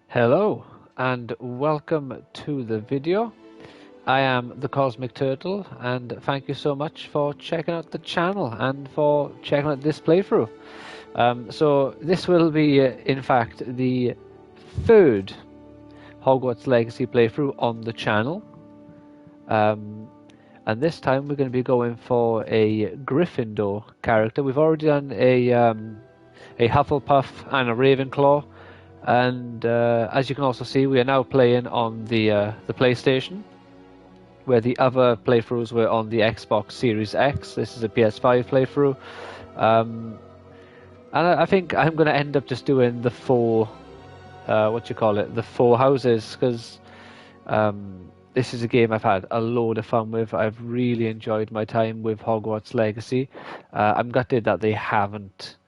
Hello and welcome to the video. I am the Cosmic Turtle and thank you so much for checking out the channel and for checking out this playthrough. So this will be in fact the third Hogwarts Legacy playthrough on the channel. And this time we're going to be going for a Gryffindor character. We've already done a Hufflepuff and a Ravenclaw. And as you can also see, we are now playing on the PlayStation, where the other playthroughs were on the Xbox Series X. This is a PS5 playthrough, and I think I'm going to end up just doing the four, the four houses, because this is a game I've had a load of fun with. I've really enjoyed my time with Hogwarts Legacy. I'm gutted that they haven't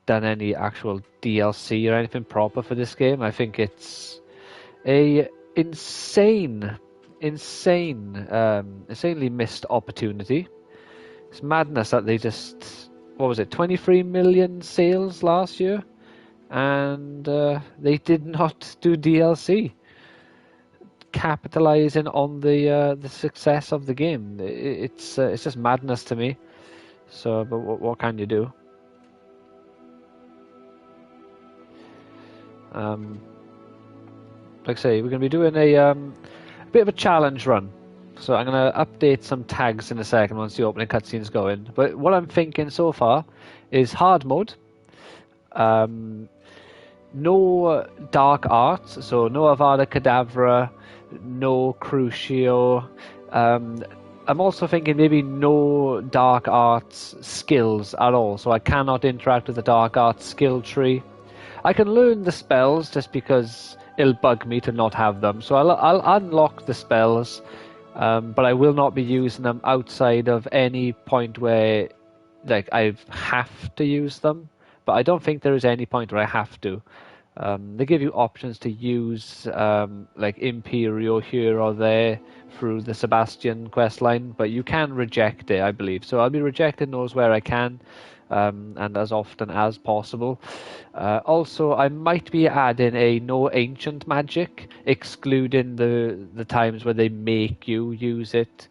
done any actual DLC or anything proper for this game. I think it's a insanely missed opportunity. It's madness that they just, 23 million sales last year, and they did not do DLC, capitalizing on the success of the game. It's just madness to me. So, but what can you do? Like I say, we're going to be doing a bit of a challenge run. So I'm going to update some tags in a second once the opening cutscene's going. But what I'm thinking so far is hard mode. No dark arts, so no Avada Kedavra, no Crucio. I'm also thinking maybe no dark arts skills at all, so I cannot interact with the dark arts skill tree. I can learn the spells just because it'll bug me to not have them. So I'll unlock the spells, but I will not be using them outside of any point where I have to use them. But I don't think there is any point where I have to. They give you options to use Imperio here or there through the Sebastian questline, but you can reject it, I believe. So I'll be rejecting those where I can. And as often as possible. Also, I might be adding a no ancient magic, excluding the times where they make you use it.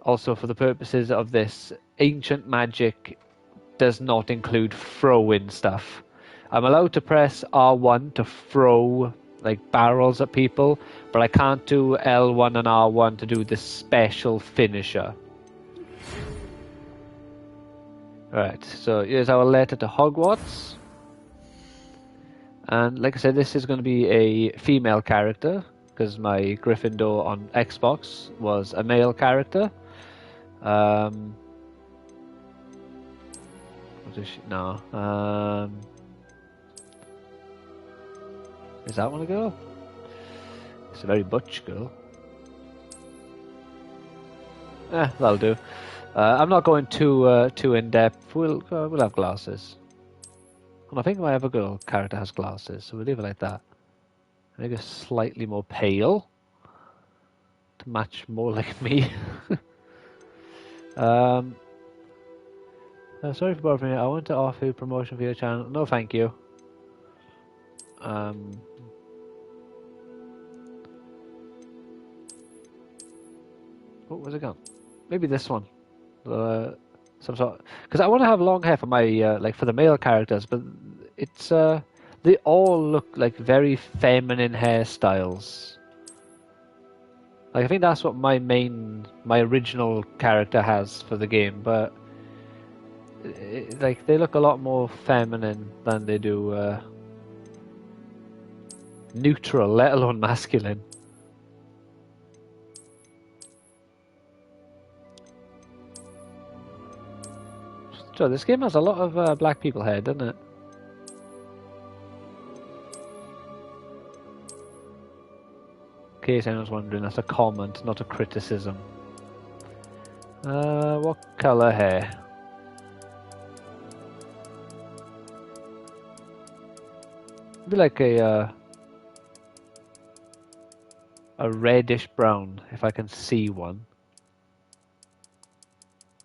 Also, for the purposes of this, ancient magic does not include throwing stuff. I'm allowed to press R1 to throw barrels at people, but I can't do L1 and R1 to do the special finisher. Right, so here's our letter to Hogwarts. And like I said, this is going to be a female character, because my Gryffindor on Xbox was a male character. What is she? No. Is that one a girl? It's a very butch girl. That'll do. I'm not going too in depth. We'll have glasses. And I think my other girl character has glasses, so we'll leave it like that. Maybe slightly more pale to match more like me. Sorry for bothering you. I want to offer you promotion for your channel. No, thank you. What was it gone? Maybe this one. Some sort, because I want to have long hair for my for the male characters, but it's they all look like very feminine hairstyles. I think that's what my original character has for the game, but they look a lot more feminine than they do neutral, let alone masculine. So this game has a lot of black people here, doesn't it? In case anyone's wondering, that's a comment, not a criticism. What colour hair? It'd be like a reddish brown, if I can see one.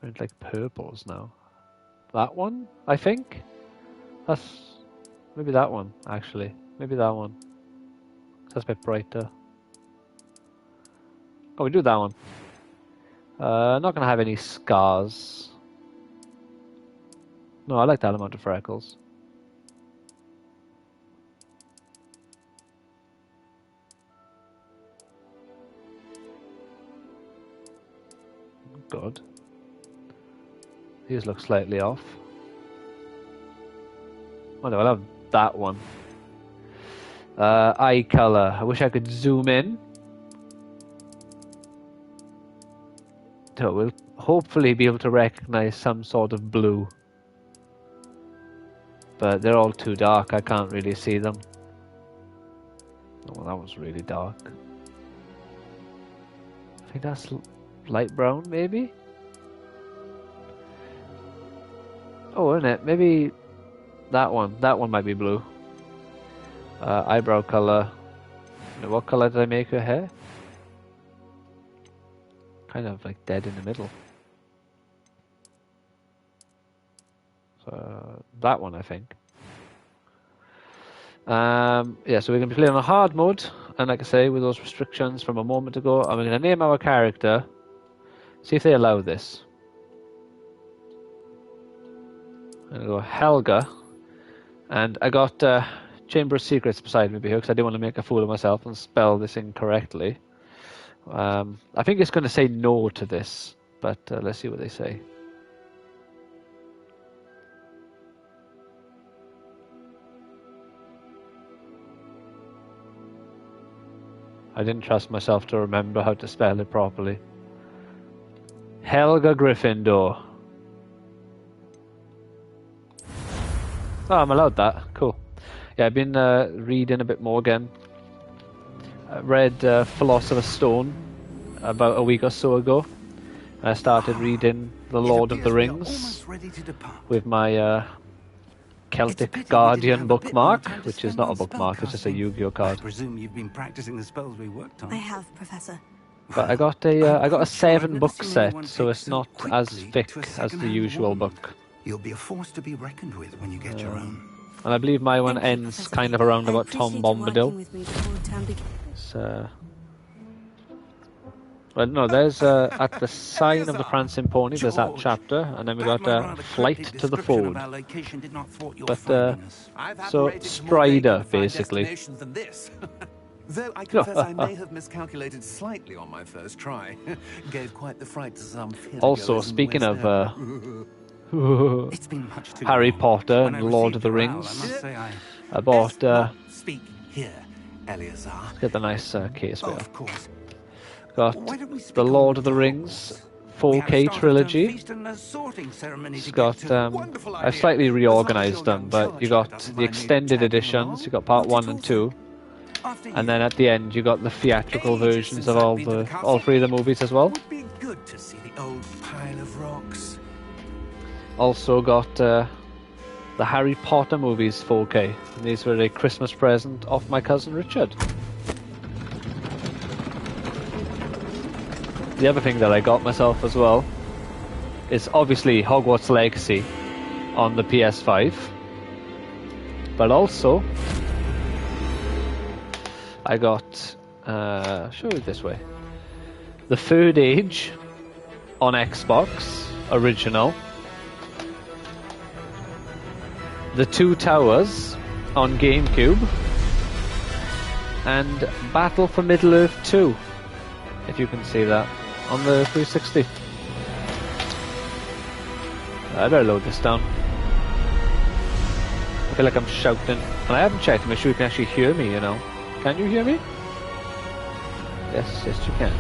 It's like purples now. That one, I think. That's maybe that one, actually. Maybe that one. That's a bit brighter. Oh, we do that one. Not gonna have any scars. No, I like that amount of freckles. Good. These look slightly off. Oh no, I'll have that one. Eye color. I wish I could zoom in. So we'll hopefully be able to recognize some sort of blue. But they're all too dark, I can't really see them. Oh, that was really dark. I think that's light brown, maybe? Oh, isn't it? Maybe that one. That one might be blue. Eyebrow color. What color did I make her hair? Kind of like dead in the middle. So that one, I think. Yeah, so we're going to be playing on hard mode, and like I say, with those restrictions from a moment ago, and we're going to name our character. See if they allow this. I'm going to go Helga, and I got Chamber of Secrets beside me here because I didn't want to make a fool of myself and spell this incorrectly. I think it's going to say no to this, but let's see what they say. I didn't trust myself to remember how to spell it properly. Helga Gryffindor. Oh, I'm allowed that. Cool. Yeah, I've been reading a bit more again. I read Philosopher's Stone about a week or so ago. I started reading The Lord of the Rings with my Celtic Guardian bookmark, which is not a bookmark, it's just a Yu-Gi-Oh card. I presume you've been practicing the spells we worked on. I have, Professor. But I got a 7-book set, so it's not as thick as the usual book. You'll be a force to be reckoned with when you get your own. And I believe my one ends kind of around about Tom Bombadil. Well, no, there's at the sign of the Prancing Pony, there's that chapter, and then we got Flight to the Fold. But, so, Strider, basically. Though I confess I may have miscalculated slightly on my first try. Gave quite the fright to some Also, speaking of It's been much too Harry long. Potter When and I Lord of the received your Rings, owl, I must say I bought, speak here, Eleazar. get the nice case Oh, wheel. of course. Got Why don't we speak the on Lord of the Hogwarts? Rings We have 4K started a trilogy. feast and a sorting ceremony It's to got, get to. Wonderful I've idea. slightly As long as reorganized you're them, but young, you George got doesn't the mind you extended tagging editions, along. you got part Not 1 at and all, 2, After you. and then at the end you got the theatrical Ages versions since of I've all been to the the castle. all 3 of the movies as well. Would be good to see the old pile of rocks. Also got the Harry Potter movies 4K. And these were a Christmas present off my cousin Richard. The other thing that I got myself as well is obviously Hogwarts Legacy on the PS5. But also, I got, show it this way, the Third Age on Xbox, original. The Two Towers on GameCube, and Battle for Middle-earth 2, if you can see that, on the 360. I better load this down. I feel like I'm shouting, and I haven't checked to make sure you can actually hear me, you know. Can you hear me? Yes, you can.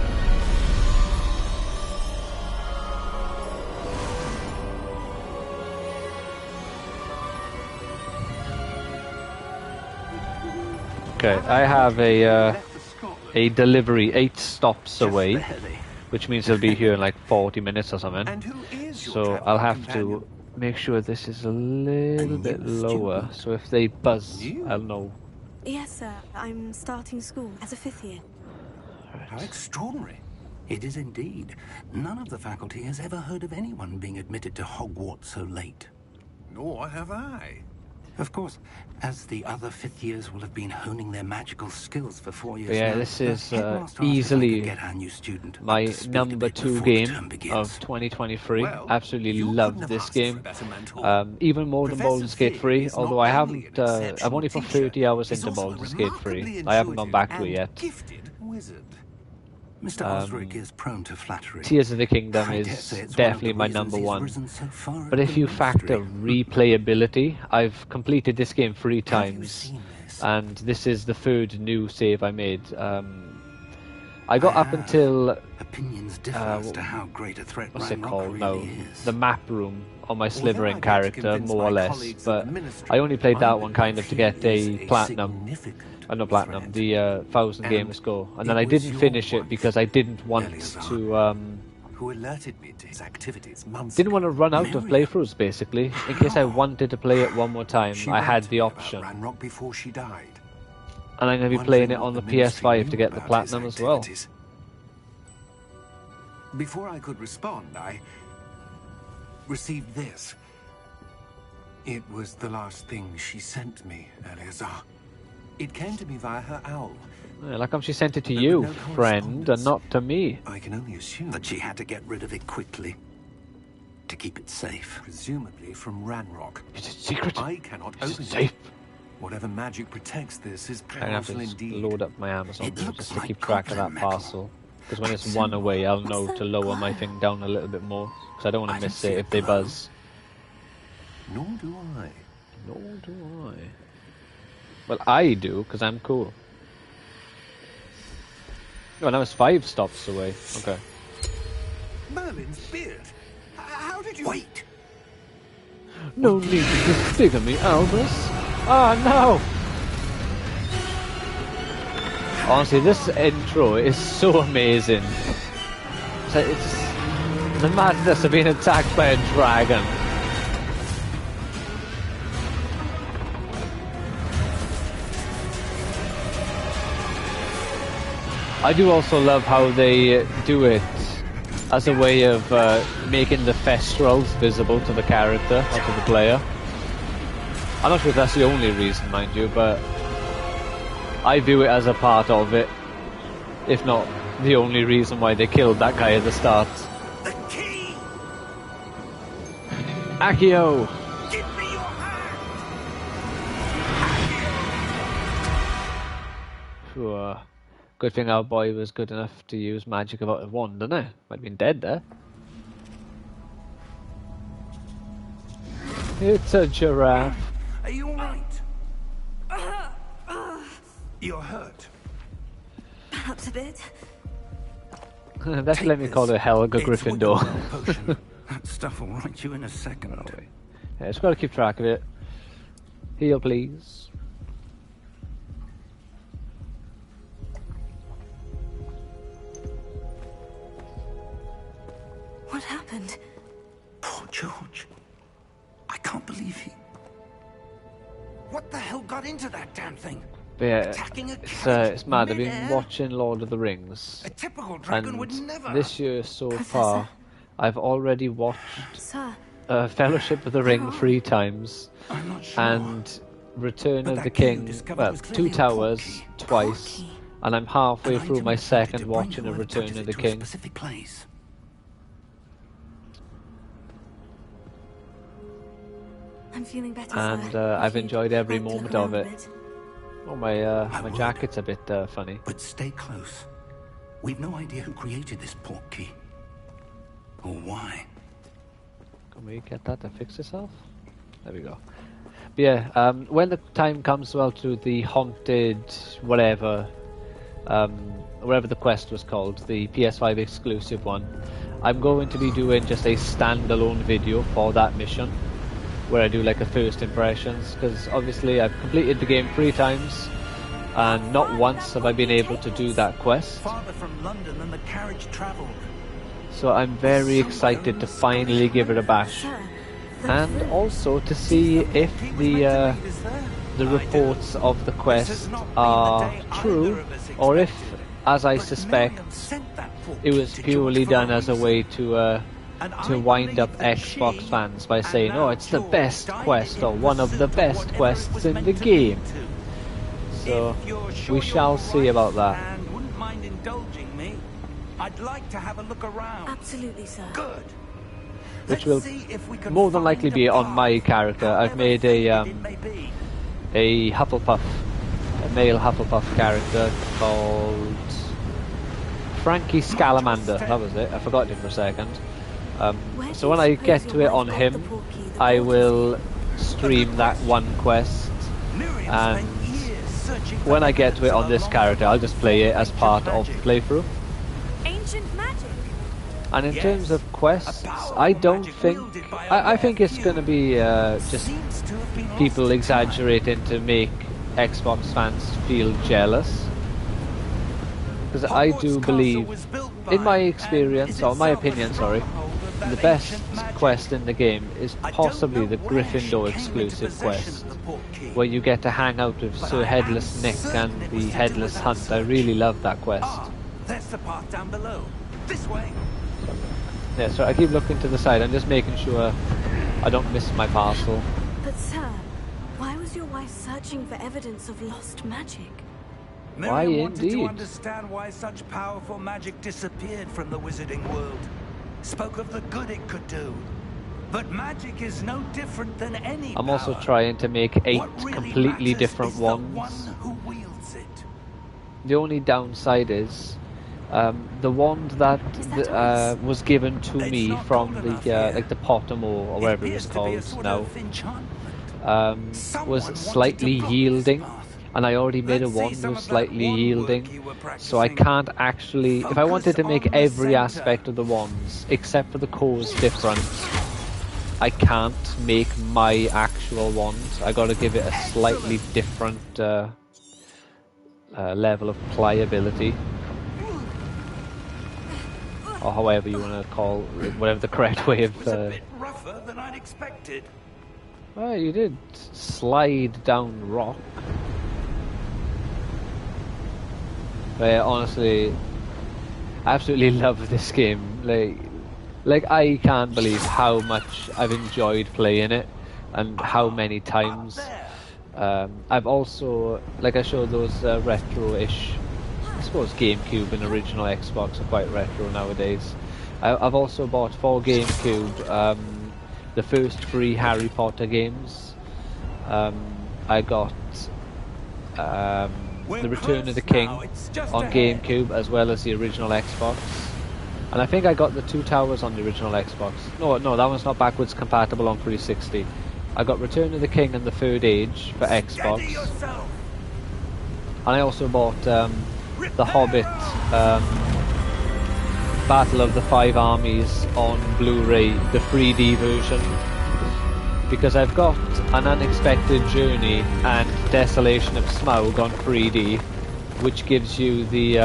Okay, I have a delivery 8 stops away, which means it'll be here in like 40 minutes or something. And who is your So traveling I'll have companion? to make sure this is a little bit lower, so if they buzz, I'll know. Yes, sir. I'm starting school as a 5th year. How extraordinary. It is indeed. None of the faculty has ever heard of anyone being admitted to Hogwarts so late. Nor have I. Of course, as the other fifth years will have been honing their magical skills for 4 years Yeah, now, this the is headmaster asked if I easily could get our new student up my to speed a number bit 2 before the game term begins. of 2023. Well, Absolutely you couldn't loved have this asked for a game. better mentor. Even more than Professor Baldur's Gate Fig 3, is although not I only haven't, an I've exceptional only put teacher, 30 hours he's into also a Baldur's Gate 3. remarkably I haven't gone back to it intuitive yet. and gifted wizard. Mr. Osric is prone to flattery. Tears of the Kingdom I is dare say it's definitely one my of the number reasons he's 1. risen so far But in if you factor ministry. replayability, I've completed this game 3 Have you times, seen this? and this is the 3rd new save I made. I got up until Opinions differ as to how great a threat what's it Ranrock called really now? is. The map room on my Although slivering I'd like to character, convince more my or less. colleagues But at the ministry, I only played that I one kind of to believe get he is a a platinum. significant Not platinum, threat. the 1,000 And gamer score, and then it I was didn't your finish it wife, because I didn't want Eleazar, to. who alerted me to his activities months Didn't ago. want to run out of Miriam. playthroughs, basically. In case I wanted to play it one more time, She I wrote had to the me about option. Ranrock before she died. And I'm going to be playing it on the PS5 to get the platinum as well. Before I could respond, I received this. It was the last thing she sent me, Eleazar. It came to me via her owl. Yeah, like how she sent it to There you, was no friend, and correspondence. not to me. I can only assume But she had to get rid of it quickly to keep it safe. presumably from Ranrock. It's a secret. I cannot It's open safe. it. Whatever magic protects this is I'm going to have to powerful just indeed. load up my Amazon It bill looks just to like keep track of that goblin metal. parcel. Because when it's one away, I'll know to lower my thing down a little bit more. Because I don't want I to don't miss see it a if they glow. buzz. Nor do I. Nor do I. Well, I do, because I'm cool. Oh, now it's 5 stops away. Okay. Merlin's beard. How did you... Wait! No need to disfigure me, Albus. Ah, no! Honestly, this intro is so amazing. It's the madness of being attacked by a dragon. I do also love how they do it as a way of making the Thestrals visible to the character or to the player. I'm not sure if that's the only reason, mind you, but I view it as a part of it, if not the only reason why they killed that guy at the start. The key! Accio! Give me your hand! Phew, good thing our boy was good enough to use magic without a wand, didn't he? Might have been dead there. It's a giraffe. Are you alright? You're hurt. Perhaps a bit. That's let me call it Helga It's what you Gryffindor. call a potion. That stuff will right you in a second. Yeah, just gotta keep track of it. Heal, please. What happened? Poor George. I can't believe he... What the hell got into that damn thing? But yeah, Attacking a it's carriage mad. I've been mid-air? watching Lord of the Rings, A typical dragon and would never... this year so Professor? far, I've already watched Sir, Fellowship of the Ring 3 times, I'm not sure. and Return But of that the key you King, discovered well, was 2 clearly a Towers portkey. twice, Portkey. and I'm halfway An through item my instructed second to bring watching of whoever Return touches of it the to a King. specific place. I'm feeling better, And sir. I've If you'd enjoyed every like to look moment of around it. a bit. Oh, my would. jacket's a bit funny. But stay close. We've no idea who created this portkey. Or why. Can we get that to fix itself? There we go. But yeah, when the time comes well to the haunted whatever, whatever the quest was called, the PS5 exclusive one, I'm going to be doing just a standalone video for that mission, where I do like a first impressions, because obviously I've completed the game 3 times, and not once have I been able to do that quest. Farther from London than the carriage travelled. So I'm very excited to finally give it a bash. Sir, And also to see if the reports of the quest are true, or if, as I suspect, it was purely done as a way to to wind up Xbox fans by saying, oh, it's the best quest, or one of the best quests in the game. So, we shall see about that. And wouldn't mind indulging me, I'd like to have a look around. Absolutely, sir. Good. Which Let's will see if we can more than find likely a be on path, my character. I've however made faded it may be. a Hufflepuff, a male Hufflepuff character called Frankie Scalamander. That was it. I forgot it for a second. So when I get to it on him, I will stream that one quest, and when I get to it on this character, I'll just play it as part of the playthrough. Ancient magic. And in terms of quests, I don't think... I think it's going to be just people exaggerating to make Xbox fans feel jealous. Because I do believe, in my experience, or my opinion, sorry, the best quest in the game is possibly the Gryffindor exclusive quest, where you get to hang out with Sir Headless Nick and the Headless Hunt. I really love that quest. There's the path down below. This way. Yeah, so I keep looking to the side. I'm just making sure I don't miss my parcel. But sir, why was your wife searching for evidence of lost magic? Why Miriam wanted indeed? to understand why such powerful magic disappeared from the wizarding world. Spoke of the good it could do. But magic is no different than any I'm also power. trying to make 8 What really completely matters different is ones. the one who wields it. The only downside is the wand that was given to me from the like the Pottermore or whatever it's called now was slightly yielding, and I already made a wand that was slightly yielding, so I can't actually, if I wanted to make every aspect of the wands except for the cores different, I can't make my actual wand. I got to give it a slightly different level of pliability, or however you want to call it, whatever the correct way of. It was a bit rougher than I'd expected. Well, you did slide down rock. But yeah, honestly, I absolutely love this game. Like I can't believe how much I've enjoyed playing it, and how many times. I've also, like I showed those retro-ish, I suppose GameCube and original Xbox are quite retro nowadays. I've also bought for GameCube the first 3 Harry Potter games. I got The Return of the King on GameCube as well as the original Xbox. And I think I got the 2 Towers on the original Xbox. No, that one's not backwards compatible on 360. I got Return of the King and the Third Age for Xbox. And I also bought The Hobbit Battle of the Five Armies on Blu-ray, the 3D version. Because I've got An Unexpected Journey and Desolation of Smaug on 3D, which gives you the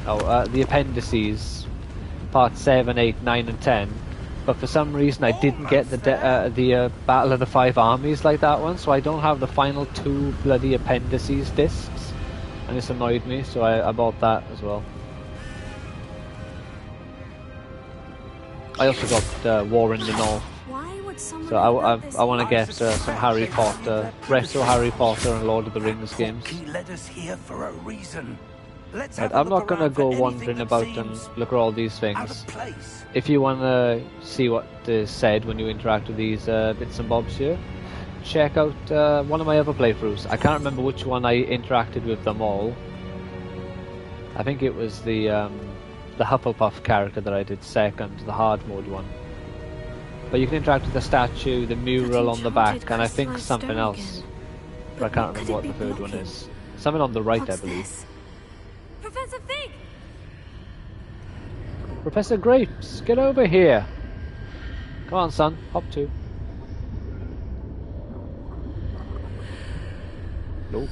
appendices, parts 7, 8, 9 and 10. But for some reason I didn't get the Battle of the Five Armies like that one, so I don't have the final 2 bloody appendices discs, and it's annoyed me, so I bought that as well. I also got War in the North, so I want to get some Harry Potter, retro Harry Potter and Lord of the Rings games. Led us here for a reason. Right, I'm not going to go wandering about and look at all these things. If you want to see what is said when you interact with these bits and bobs here, check out one of my other playthroughs. I can't remember which one I interacted with them all. I think it was the Hufflepuff character that I did second, the hard mode one. But you can interact with the statue, the mural on the back, and I think something else. But I can't remember what the third one is. Something on the right, I believe. Professor Fig! Professor Grapes, get over here! Come on, son, hop to. Nope.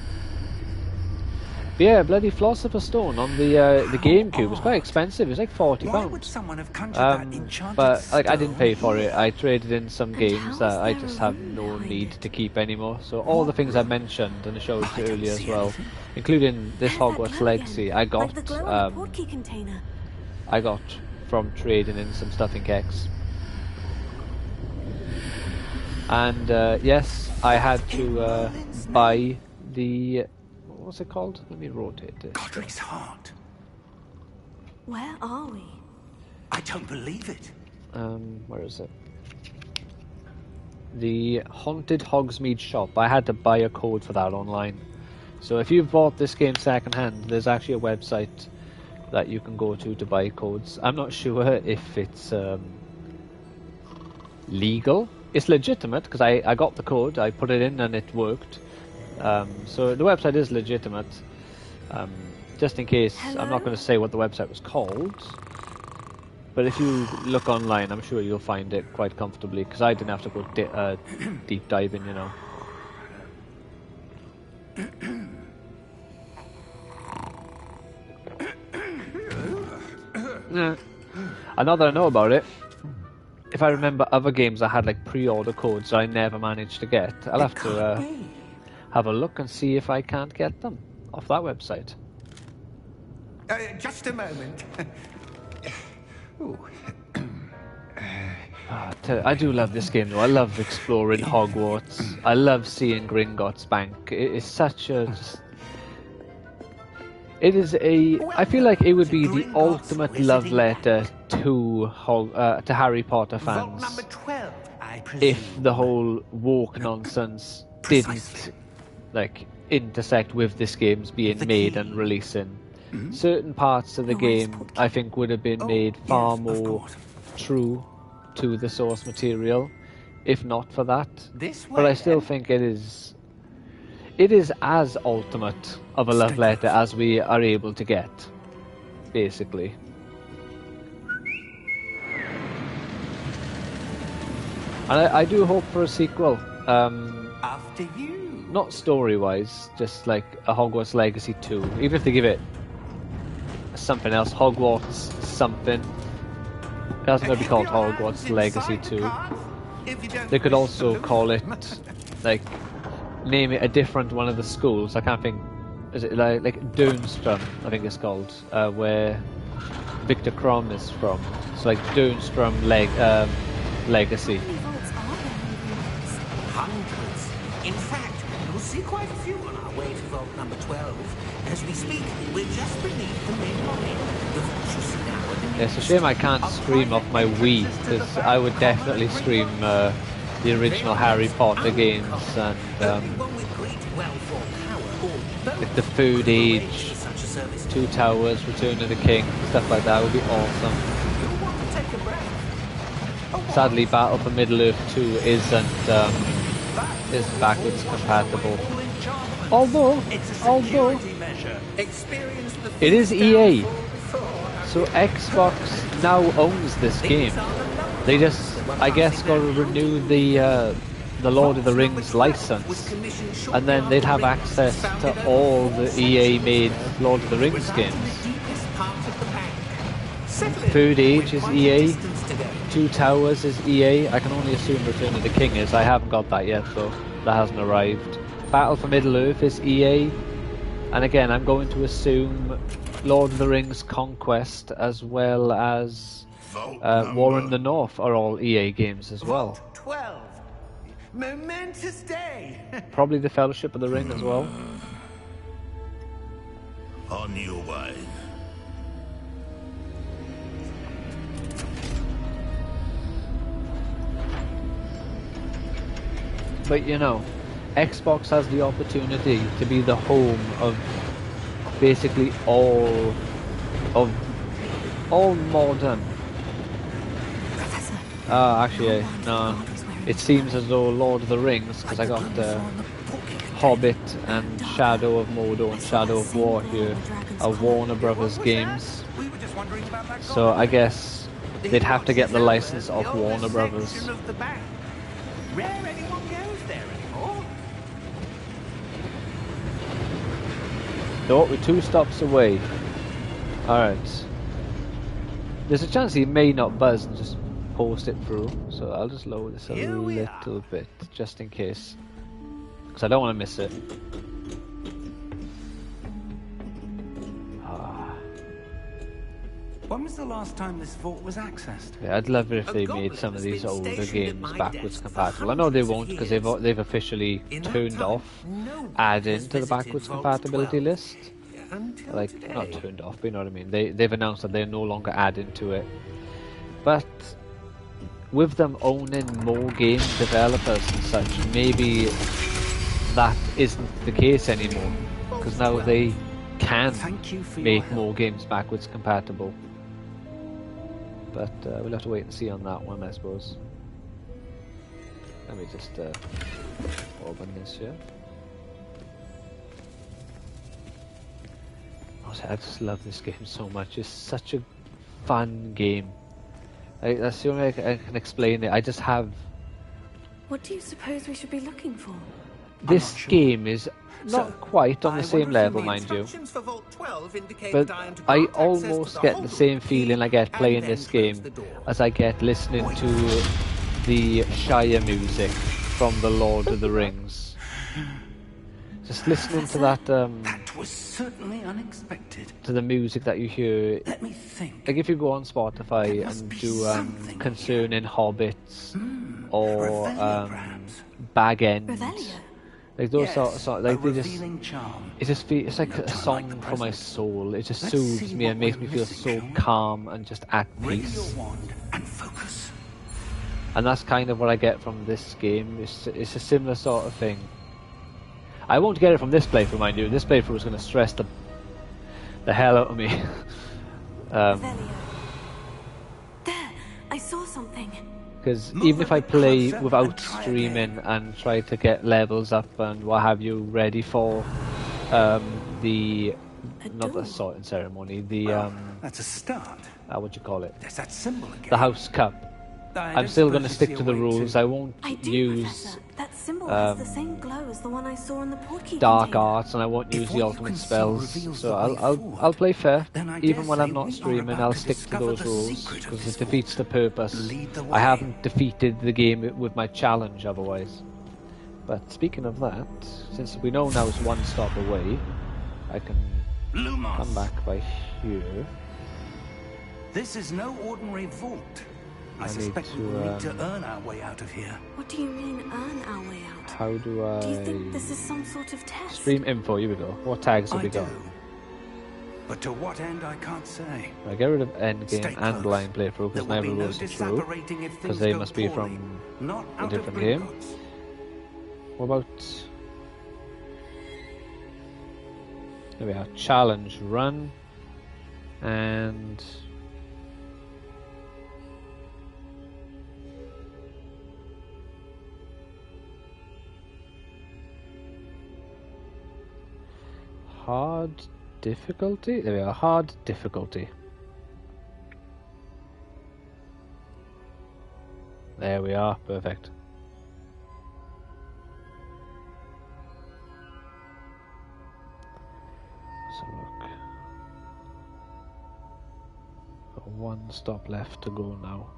But yeah, bloody Philosopher's Stone on the GameCube was quite expensive. It was like £40. Why would someone have conjured that enchanted but like I stone? didn't pay for it. I traded in some games that I just have no need to keep anymore. So all the things I mentioned and showed earlier as well, including this Hogwarts Legacy, I got from trading in some stuff in Kex. And yes, I had to buy the... what was it called? Let me rotate this. Godric's heart. Where are we? I don't believe it. Where is it? The Haunted Hogsmede shop. I had to buy a code for that online. So if you've bought this game secondhand, there's actually a website that you can go to buy codes. I'm not sure if it's legal. It's legitimate because I got the code, I put it in and it worked. So the website is legitimate. Just in case, Hello? I'm not going to say what the website was called. But if you look online, I'm sure you'll find it quite comfortably because I didn't have to go deep diving, you know. And now that I know about it, if I remember other games that had like pre-order codes that I never managed to get, I'll have to have a look and see if I can't get them off that website. Just a moment. I do love this game though. I love exploring Hogwarts. I love seeing Gringotts Bank. It is such a... It is a... I feel like it would be the ultimate love letter to Harry Potter fans Number 12, I presume. if the whole woke nonsense didn't like intersect with this game's being made and releasing. Certain parts of the game I think would have been made far more true to the source material if not for that. But I still think it is as ultimate of a love letter as we are able to get, basically. And I do hope for a sequel. After you. Not story-wise, just like a Hogwarts Legacy 2. Even if they give it something else, Hogwarts something. It hasn't going to be called Hogwarts Legacy 2. They could also call it, like, name it a different one of the schools. I can't think. Is it like Doonstrom? I think it's called, where Victor Krum is from. So like Doonstrom Legacy. How many vaults are there in Hogwarts? Hundreds. In fact, you'll see quite a few on our way to vault number 12. As we speak, we're just beneath the main lobby. The vault you see now are the It's a shame I can't stream off my Wii, because I would definitely stream the original Harry Potter games and like the Food Age, Two Towers, Return of the King, stuff like that would be awesome. Sadly, Battle for Middle-earth 2 isn't backwards compatible. Although it is EA, so Xbox now owns this game. They just, I guess, got to renew the Lord of the Rings license, and then they'd have access to all the EA-made Lord of the Rings games. Food Age is EA, Two Towers is EA. I can only assume Return of the King is. I haven't got that yet, though. That hasn't arrived. Battle for Middle-earth is EA, and again, I'm going to assume Lord of the Rings Conquest as well as War in the North are all EA games as well. 12. Momentous day. Probably the Fellowship of the Ring as well. On your way. But you know, Xbox has the opportunity to be the home of basically all modern. Professor. Actually, no. It seems as though Lord of the Rings, because I got Hobbit and Shadow of Mordor and Shadow of War here, are Warner Brothers games. So I guess they'd have to get the license of Warner Brothers. Rare anyone goes there anymore. So we're 2 stops away. Alright. There's a chance he may not buzz and just post it through, so I'll just lower this a little bit, just in case. Because I don't want to miss it. When was the last time this vault was accessed? Yeah, I'd love it if they made some of these older games backwards compatible. I know they won't because they've officially turned off adding to the backwards compatibility list. Like, not turned off, but you know what I mean. They've announced that they're no longer adding to it. But with them owning more game developers and such, maybe that isn't the case anymore. Because now they can make more games backwards compatible. But we'll have to wait and see on that one, I suppose. Let me just open this here. I just love this game so much. It's such a fun game. That's the only way I can explain it. I just have... What do you suppose we should be looking for? This game is not quite on the same level, mind you. But I almost get the same feeling I get playing this game as I get listening to the Shire music from The Lord of the Rings. Just listening to that, That was certainly unexpected. to the music that you hear. Let me think. Like if you go on Spotify and do Concerning Hobbits or Bag End, Revelio. like those sort like they just, revealing charm. it's like a song for my soul. It just soothes me and makes me feel so calm and just at Raise peace. your wand and focus. And that's kind of what I get from this game. It's a similar sort of thing. I won't get it from this playthrough, mind you. This playthrough is going to stress the hell out of me. Revelio. There, I saw something. Because even if I play without streaming and try to get levels up and what have you ready for the not the sorting ceremony, the That's a start. what do you call it? There's that symbol again. The house cup. I'm still going to stick to the rules. I won't use Professor. That symbol has the same glow as the one I saw in the portkey dark container. arts, and I won't use the what you ultimate can see spells. reveals So the way I'll forward, play fair, then I even dare when say I'm not we are streaming. about I'll to stick to discover those the rules secret of because this it defeats the purpose. Lead the I way. haven't defeated the game with my challenge otherwise. But speaking of that, since we know now it's one stop away, I can Lumos. come back by here. This is no ordinary vault. I need suspect we to, will need to earn our way out of here. What do you mean, earn our way out? How do Do you think this is I... some sort of test? Stream info, here we go. What tags have I we do. got? But to what end, I can't say. I get rid of endgame Stay and close. blind playthrough There because will never be no rules are true. disapparating if Because things they go must be poorly. from Not a out different of game. Gringotts. What about... There we are. Challenge run. And... hard difficulty? There we are. Hard difficulty. There we are. Perfect. So look. Got one stop left to go now.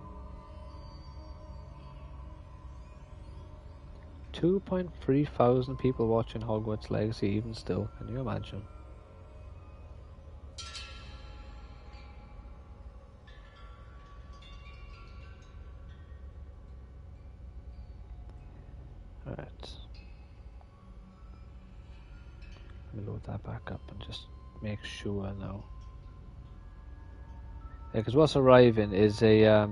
2.3 thousand people watching Hogwarts Legacy even still. Can you imagine? Alright. Let me load that back up and just make sure now. Yeah, because what's arriving is a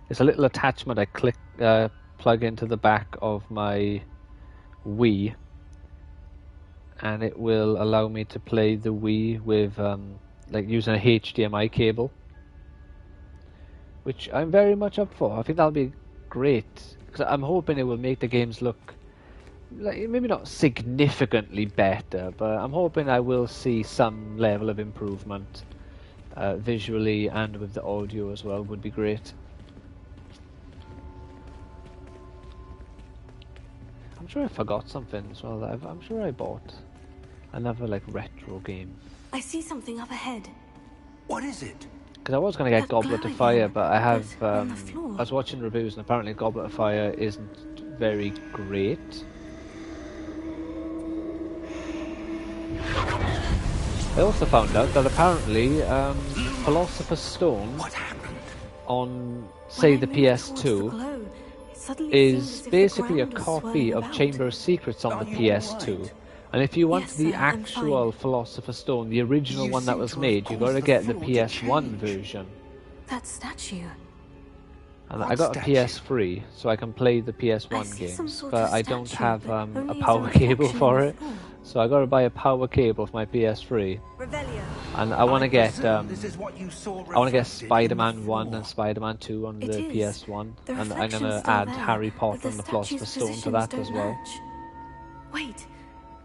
it's a little attachment I plug into the back of my Wii, and it will allow me to play the Wii with like using a HDMI cable, which I'm very much up for. I think that'll be great because I'm hoping it will make the games look like maybe not significantly better, but I'm hoping I will see some level of improvement visually and with the audio as well. Would be great. I'm sure I forgot something as well. I'm sure I bought another like retro game. I see something up ahead. What is it? Because I was going to get That Goblet of glowing Fire, one, but I have. but on the floor. I was watching reviews, and apparently Goblet of Fire isn't very great. I also found out that apparently Philosopher's Stone What happened? on, say, the PS2 is basically a copy of Chamber of Secrets on the PS2. And if you want Yes, the sir, I'm actual fine. Philosopher's Stone, the original You one that seem was to have made, you got to caused get the the floor to PS1 change. version. That statue. And What I got statue? a PS3, so I can play the I PS1 see some games, sort but of I don't statue, have but a only as a power cable reflection for in the it. floor. So I got to buy a power cable for my PS3, Revelio. and I want to get presume this is what you saw I want to get reflected in Spider-Man the 1 floor. and Spider-Man 2 on It the is. PS1, The and I'm reflection's gonna still add there, Harry but Potter the and the statue's Philosopher's Stone to positions that don't as well. match. Wait,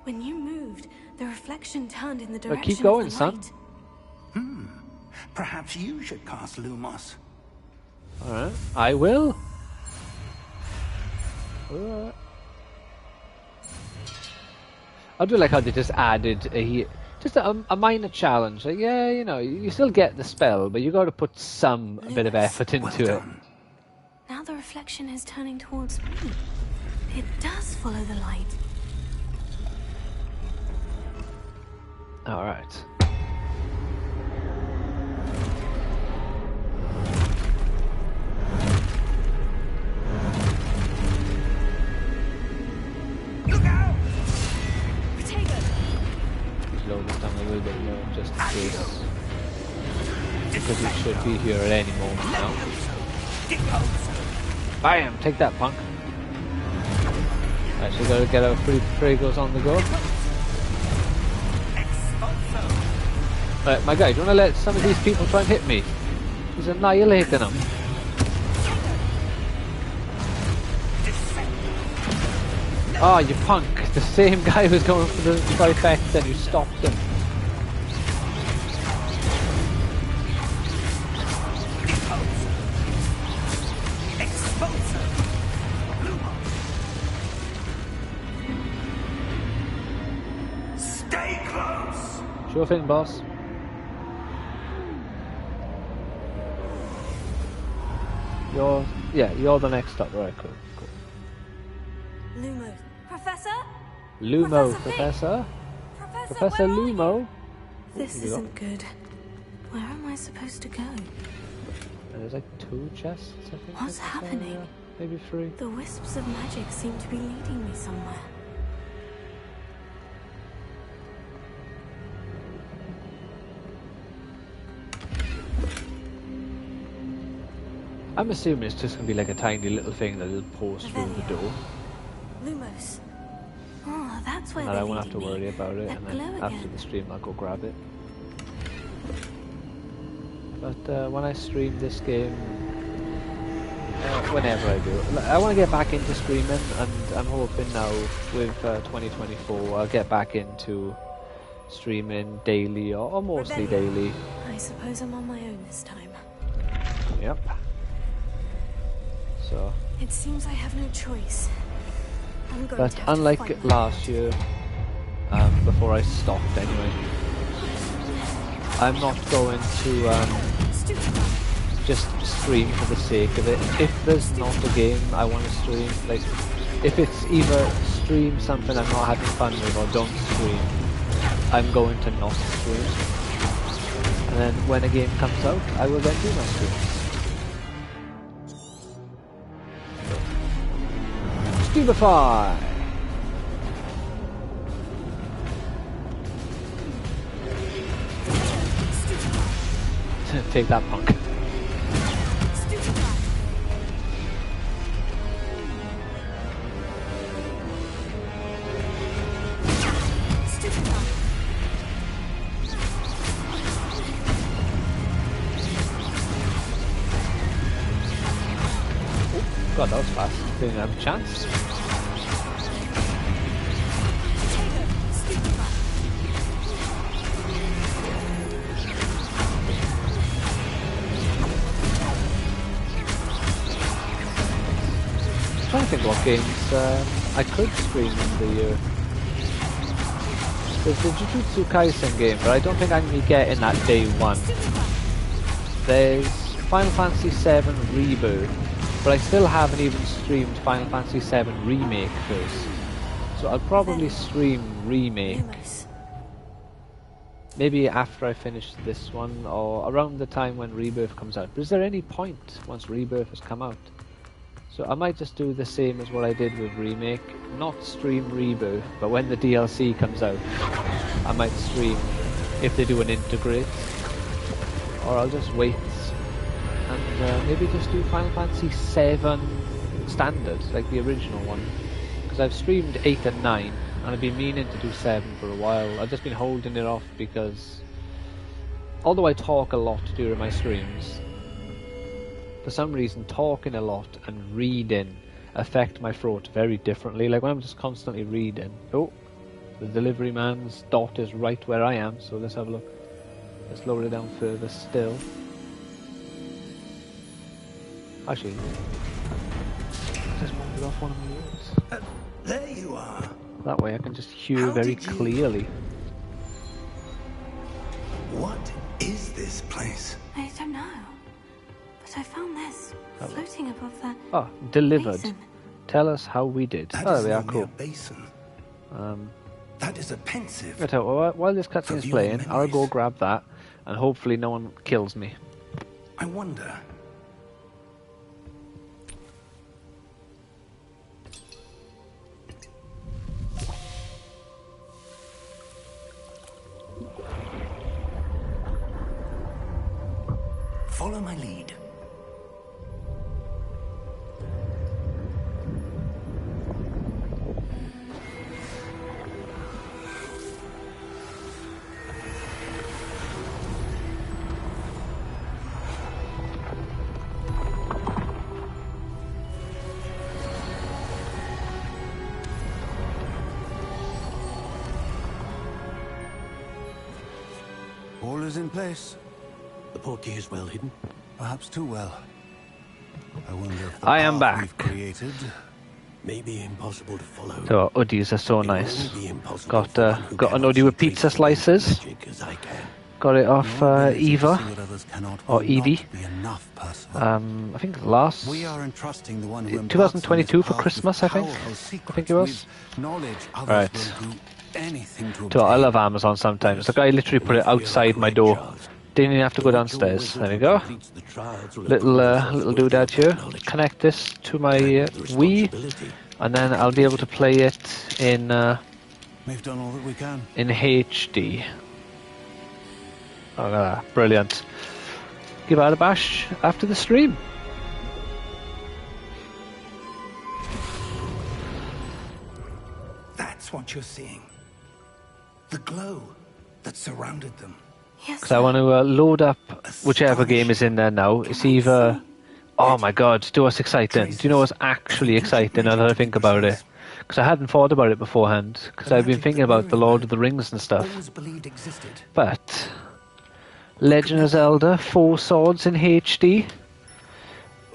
when you moved, the reflection turned in the Well, direction keep going, of the son. light. Perhaps you should cast Lumos. Alright, I will. Alright. I do like how they just added just a minor challenge. Like, yeah, you know, you still get the spell, but you got to put some bit of effort Well into it. done. Now the reflection is turning towards me. It does follow the light. Alright. Look out! Slow this down a little bit more, just in case. Because it should be here at any moment now. Bam! Take that, punk. Actually, gotta get our Fragos on the go. Right, my guy, do you want to let some of these people try and hit me? He's annihilating them. Oh, you punk! The same guy who's going for the trifecta and you stopped him. Stay close! Sure thing, boss. You're the next up, right? Cool. Lumos. Professor? Lumo, Professor Professor. Professor, Professor where are you? Lumo. This Here we go. isn't good. Where am I supposed to go? And there's like 2 chests, I think. What's in this happening? area. Maybe 3. The wisps of magic seem to be leading me somewhere. I'm assuming it's just gonna be like a tiny little thing that'll post through the door. Lumos. Oh, that's where And they're I won't have to leading me. worry about it, That and then glow after again. the stream I'll go grab it. But when I stream this game, whenever I do, I want to get back into streaming, and I'm hoping now with 2024 I'll get back into streaming daily or mostly daily. I suppose I'm on my own this time. Yep. So, It seems I have no choice. I'm going but to have to unlike fight my last year, before I stopped anyway, I'm not going to just stream for the sake of it. If there's not a game I want to stream, like if it's either stream something I'm not having fun with or don't stream, I'm going to not stream. And then when a game comes out, I will then do my streams. Stupefy! Take that, punk. God, that was fast. Didn't have a chance. I'm trying to think what games I could stream in the year. There's the Jujutsu Kaisen game, but I don't think I'm going to be getting that day one. There's Final Fantasy VII Reboot, but I still haven't even streamed Final Fantasy VII Remake first. So I'll probably stream Remake. Lumos. maybe after I finish this one, or around the time when Rebirth comes out. But is there any point once Rebirth has come out? So I might just do the same as what I did with Remake, not stream Rebirth, but when the DLC comes out, I might stream if they do an integrate, or I'll just wait and maybe just do Final Fantasy 7 standard, like the original one, because I've streamed 8 and 9, and I've been meaning to do 7 for a while. I've just been holding it off because, although I talk a lot during my streams, for some reason talking a lot and reading affect my throat very differently. Like when I'm just constantly reading. Oh, the delivery man's dot is right where I am, so let's have a look. Let's lower it down further still. Actually, just wandered off one of my ears. There you are. That way I can just hear How very did you- clearly. What is this place? I don't know. But I found this floating above the Oh, delivered. basin. Tell us how we did. That Oh, is there we no are, cool. mere basin. That is a pensive. I tell you what, while this cutscene is Review playing, I'll memories. go grab that, and hopefully no one kills me. I wonder. Follow my lead. All is in place. The portkey is well hidden. Perhaps too well. I wonder if the I am path back. we've created. Maybe impossible to follow. So hoodies are so It will nice. be impossible Got for one who got an cannot hoodie with see pizza traces of slices. magic as I can. Got it off Your ability to Eva. see what others cannot or will Evie. not be enough, Percival. I think last We are entrusting the one who 2022 imparts for on this Christmas, path I think. with powerful I think it was. secrets, with knowledge others Right. will do anything to So I obtain. love Amazon sometimes. The guy literally put it outside my door. Didn't even have to go downstairs. There we go. Little doodad here. Connect this to my Wii, and then I'll be able to play it in We've done all that we can. HD. Oh, look at that. Brilliant. Give out a bash after the stream. That's what you're seeing. The glow that surrounded them. Yes. Because I want to load up whichever game is in there now. It's either... Oh my god, do what's exciting. Do you know what's actually exciting now that I think about it? Because I hadn't thought about it beforehand. Because I've been thinking about the Lord of the Rings and stuff. Always believed existed. But... Legend of Zelda, 4 Swords in HD.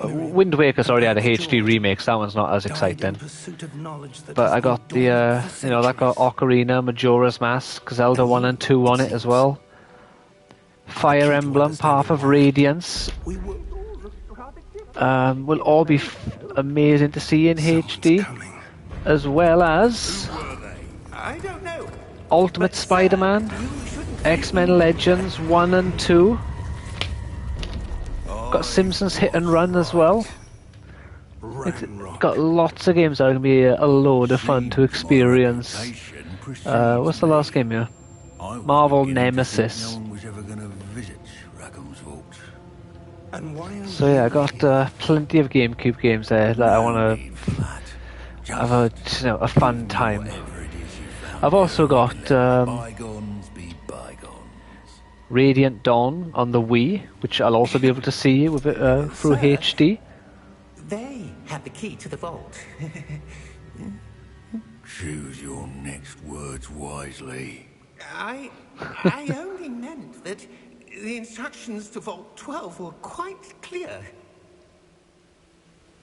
Wind Waker's already had a HD remake, so that one's not as Died in exciting. pursuit of knowledge that But has I got been dormant the, for you know, that got centuries. Ocarina, Majora's Mask, Zelda 1 and 2 on it as well. Fire Emblem, Path of Radiance, We were will all be amazing to see in HD, coming. as well as I don't know. Ultimate Spider-Man, X-Men Legends 1 and 2. Got Simpsons Hit and Run as well. It's got lots of games that are going to be a load of fun to experience. What's the last game here? Marvel Nemesis. No one was ever going to visit Rackham's Vault. And why So yeah, I got plenty of GameCube games there that I want to have a fun time. I've also got Bygones be bygones. Radiant Dawn on the Wii, which I'll also be able to see with it through HD. They have the key to the vault. Choose your next words wisely. I only meant that the instructions to Vault 12 were quite clear.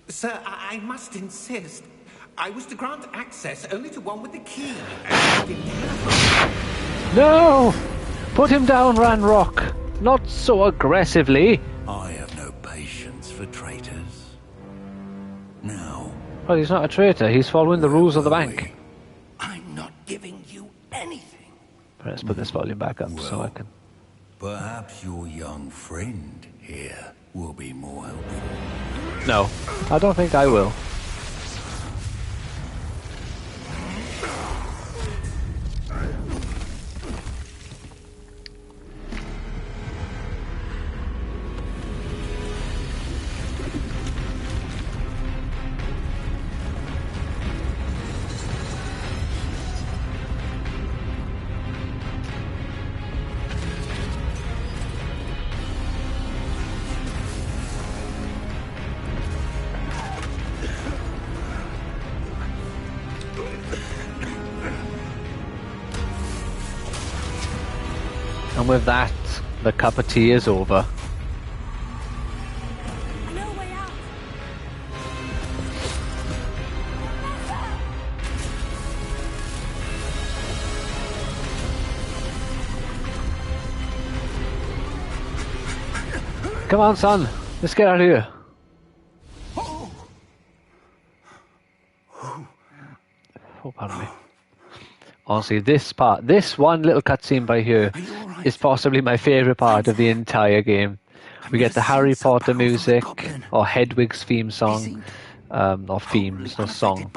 Sir, I must insist. I was to grant access only to one with the key. And I didn't have No! Put him down, Ranrock! Not so aggressively! I have no patience for traitors. Now, Well, he's not a traitor, he's following the rules of the bank. I'm not giving you anything. Let's put this volume back up so I Well. can... Perhaps your young friend here will be more helpful. No, I don't think I will. And with that, the cup of tea is over. No way out. Come on, son. Let's get out of here. Oh, pardon me. Honestly, this part, this one little cutscene by here is possibly my favourite part of the entire game. We get the Harry Potter music, or Hedwig's theme song, or themes, no song.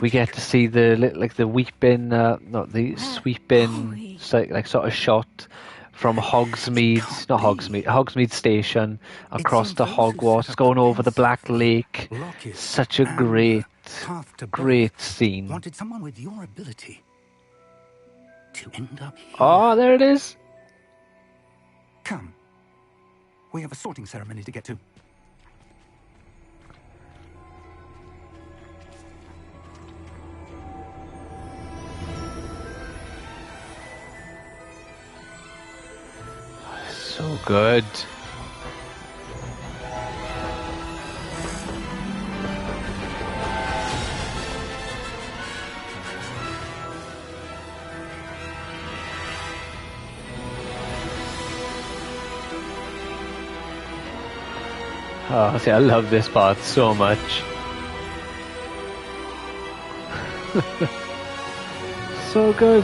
We get to see the weeping, not the sweeping, like sort of shot from Hogsmede, not Hogsmede, Hogsmede Station across to Hogwarts, going over the Black Lake. Such a great scene. Wanted someone with your ability to end up here. Oh, there it is. Come. We have a sorting ceremony to get to. So good. Oh, see, I love this part so much. So good.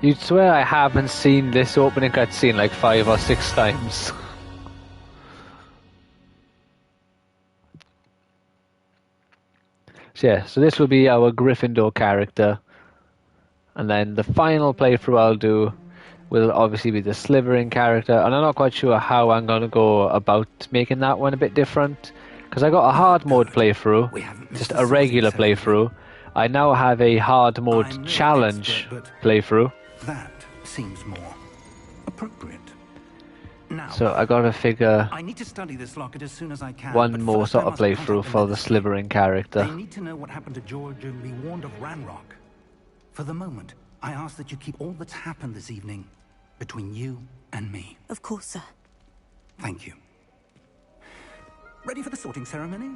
You'd swear I haven't seen this opening cutscene like 5 or 6 times. So yeah, so this will be our Gryffindor character. And then the final playthrough I'll do will obviously be the Slytherin character. And I'm not quite sure how I'm going to go about making that one a bit different. Because I got a hard mode playthrough, just a regular playthrough. I now have a hard mode challenge playthrough. That seems more appropriate. Now, So I gotta figure I need to study this locket as soon as I can. one but more first I sort of must playthrough contact for the legacy. Slytherin character. They need to know what happened to George and be warned of Ranrock. For the moment, I ask that you keep all that's happened this evening between you and me. Of course, sir. Thank you. Ready for the sorting ceremony?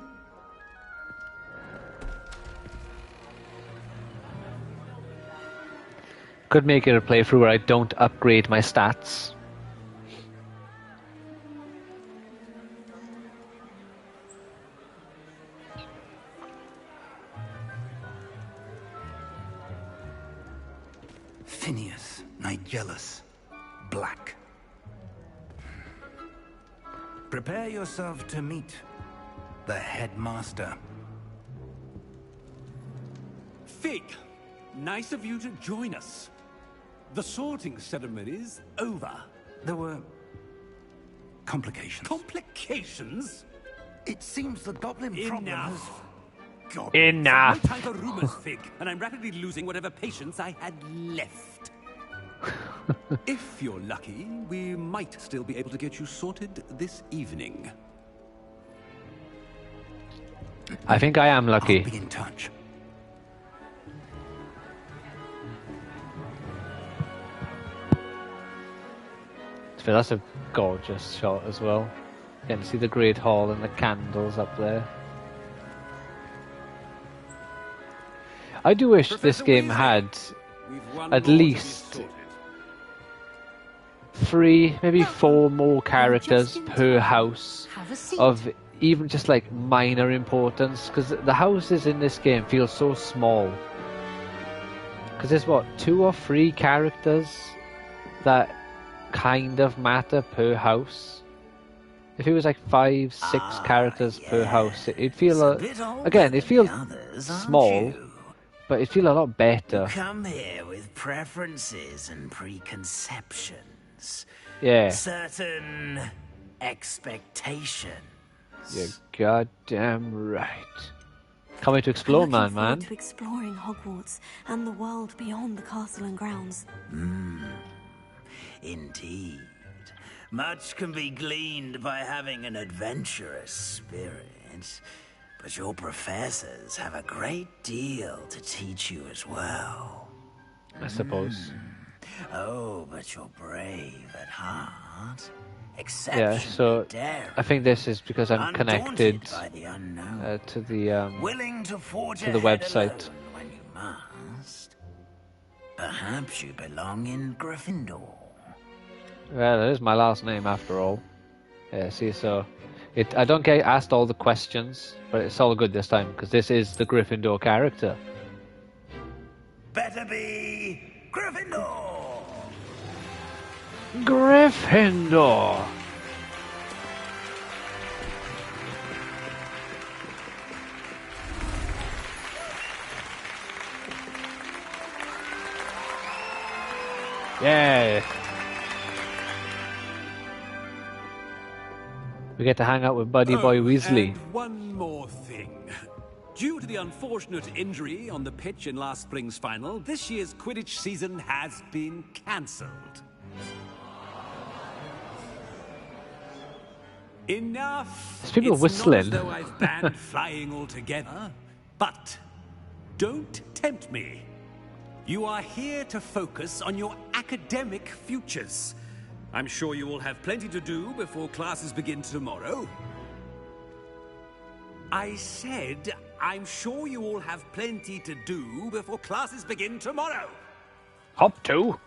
Could make it a playthrough where I don't upgrade my stats. Phineas, Nigellus, Black. Prepare yourself to meet the headmaster. Fig, nice of you to join us. The sorting ceremony's over. There were complications. Complications? It seems the goblin problem has... Enough. God, Enough. no time for rumors, Fig, and I'm rapidly losing whatever patience I had left. If you're lucky, we might still be able to get you sorted this evening. I think I am lucky. I'll be in touch. So that's a gorgeous shot as well. You can see the Great Hall and the candles up there. I do wish this Professor game Weasley, had we've one at more to be least sorted. 3, maybe 4 more characters per house Have a seat. of even just like minor importance, because the houses in this game feel so small. Because there's what, 2 or 3 characters that kind of matter per house. If it was like 5, 6 characters per house, it'd feel again, it feels small, but it'd feel a lot better. Come here with preferences and preconceptions. Yeah. Certain expectations. You're goddamn right. Coming to explore, I'm looking man. forward to exploring Hogwarts and the world beyond the castle and grounds. Indeed. Much can be gleaned by having an adventurous spirit, but your professors have a great deal to teach you as well. I suppose. Oh, but you're brave at heart. Yeah, Exceptionally so daring. I think this is because I'm connected Undaunted by the unknown. to the Willing to forge to the ahead website. alone when you must. Perhaps you belong in Gryffindor. Well, it is my last name after all. Yeah, see, so I don't get asked all the questions, but it's all good this time because this is the Gryffindor character. Better be Gryffindor. Gryffindor. Yeah. We get to hang out with Buddy Boy Weasley. And one more thing. Due to the unfortunate injury on the pitch in last spring's final, this year's Quidditch season has been cancelled. Enough. There's people It's whistling. Not as though I've banned flying altogether, but don't tempt me. You are here to focus on your academic futures. I'm sure you will have plenty to do before classes begin tomorrow. I said, I'm sure you all have plenty to do before classes begin tomorrow. Hop 2.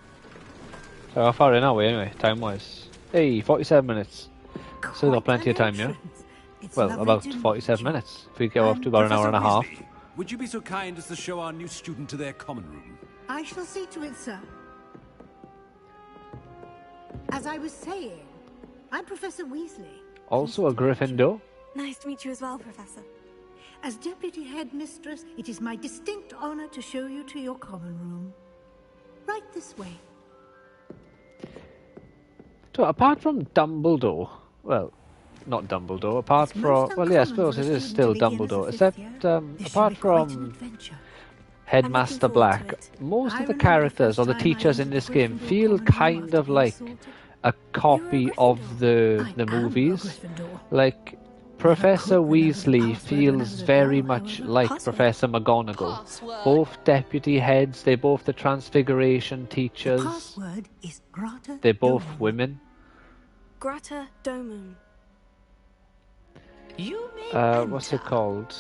So how far in are we anyway, time-wise? Hey, 47 minutes. Still got plenty of time, yeah? Well, about 47 minutes. If we go off to about an hour and a half. Weasley, would you be so kind as to show our new student to their common room? I shall see to it, sir. As I was saying, I'm Professor Weasley. Also a Gryffindor. Nice to meet you as well, Professor. As Deputy Headmistress, it is my distinct honor to show you to your common room. Right this way. So apart from Dumbledore, well, not Dumbledore, apart It's from, most well, yeah, I uncommon suppose for a it is student still to begin as a Dumbledore, fifth except year. This should apart be quite an from adventure. Headmaster I'm looking forward to Black, it. most I of the remember characters the or the first time I teachers in entered this the game Gryffindor feel common room kind after of being like assaulted. a copy of the I am a movies. Gryffindor. Like, Professor could remember the Weasley password when I feels was a very girl, much however. like Password? Professor McGonagall. Password. Both deputy heads, they're both the Transfiguration The teachers. password is Grata They're both Domum. women. Grata Domum. You may What's it called?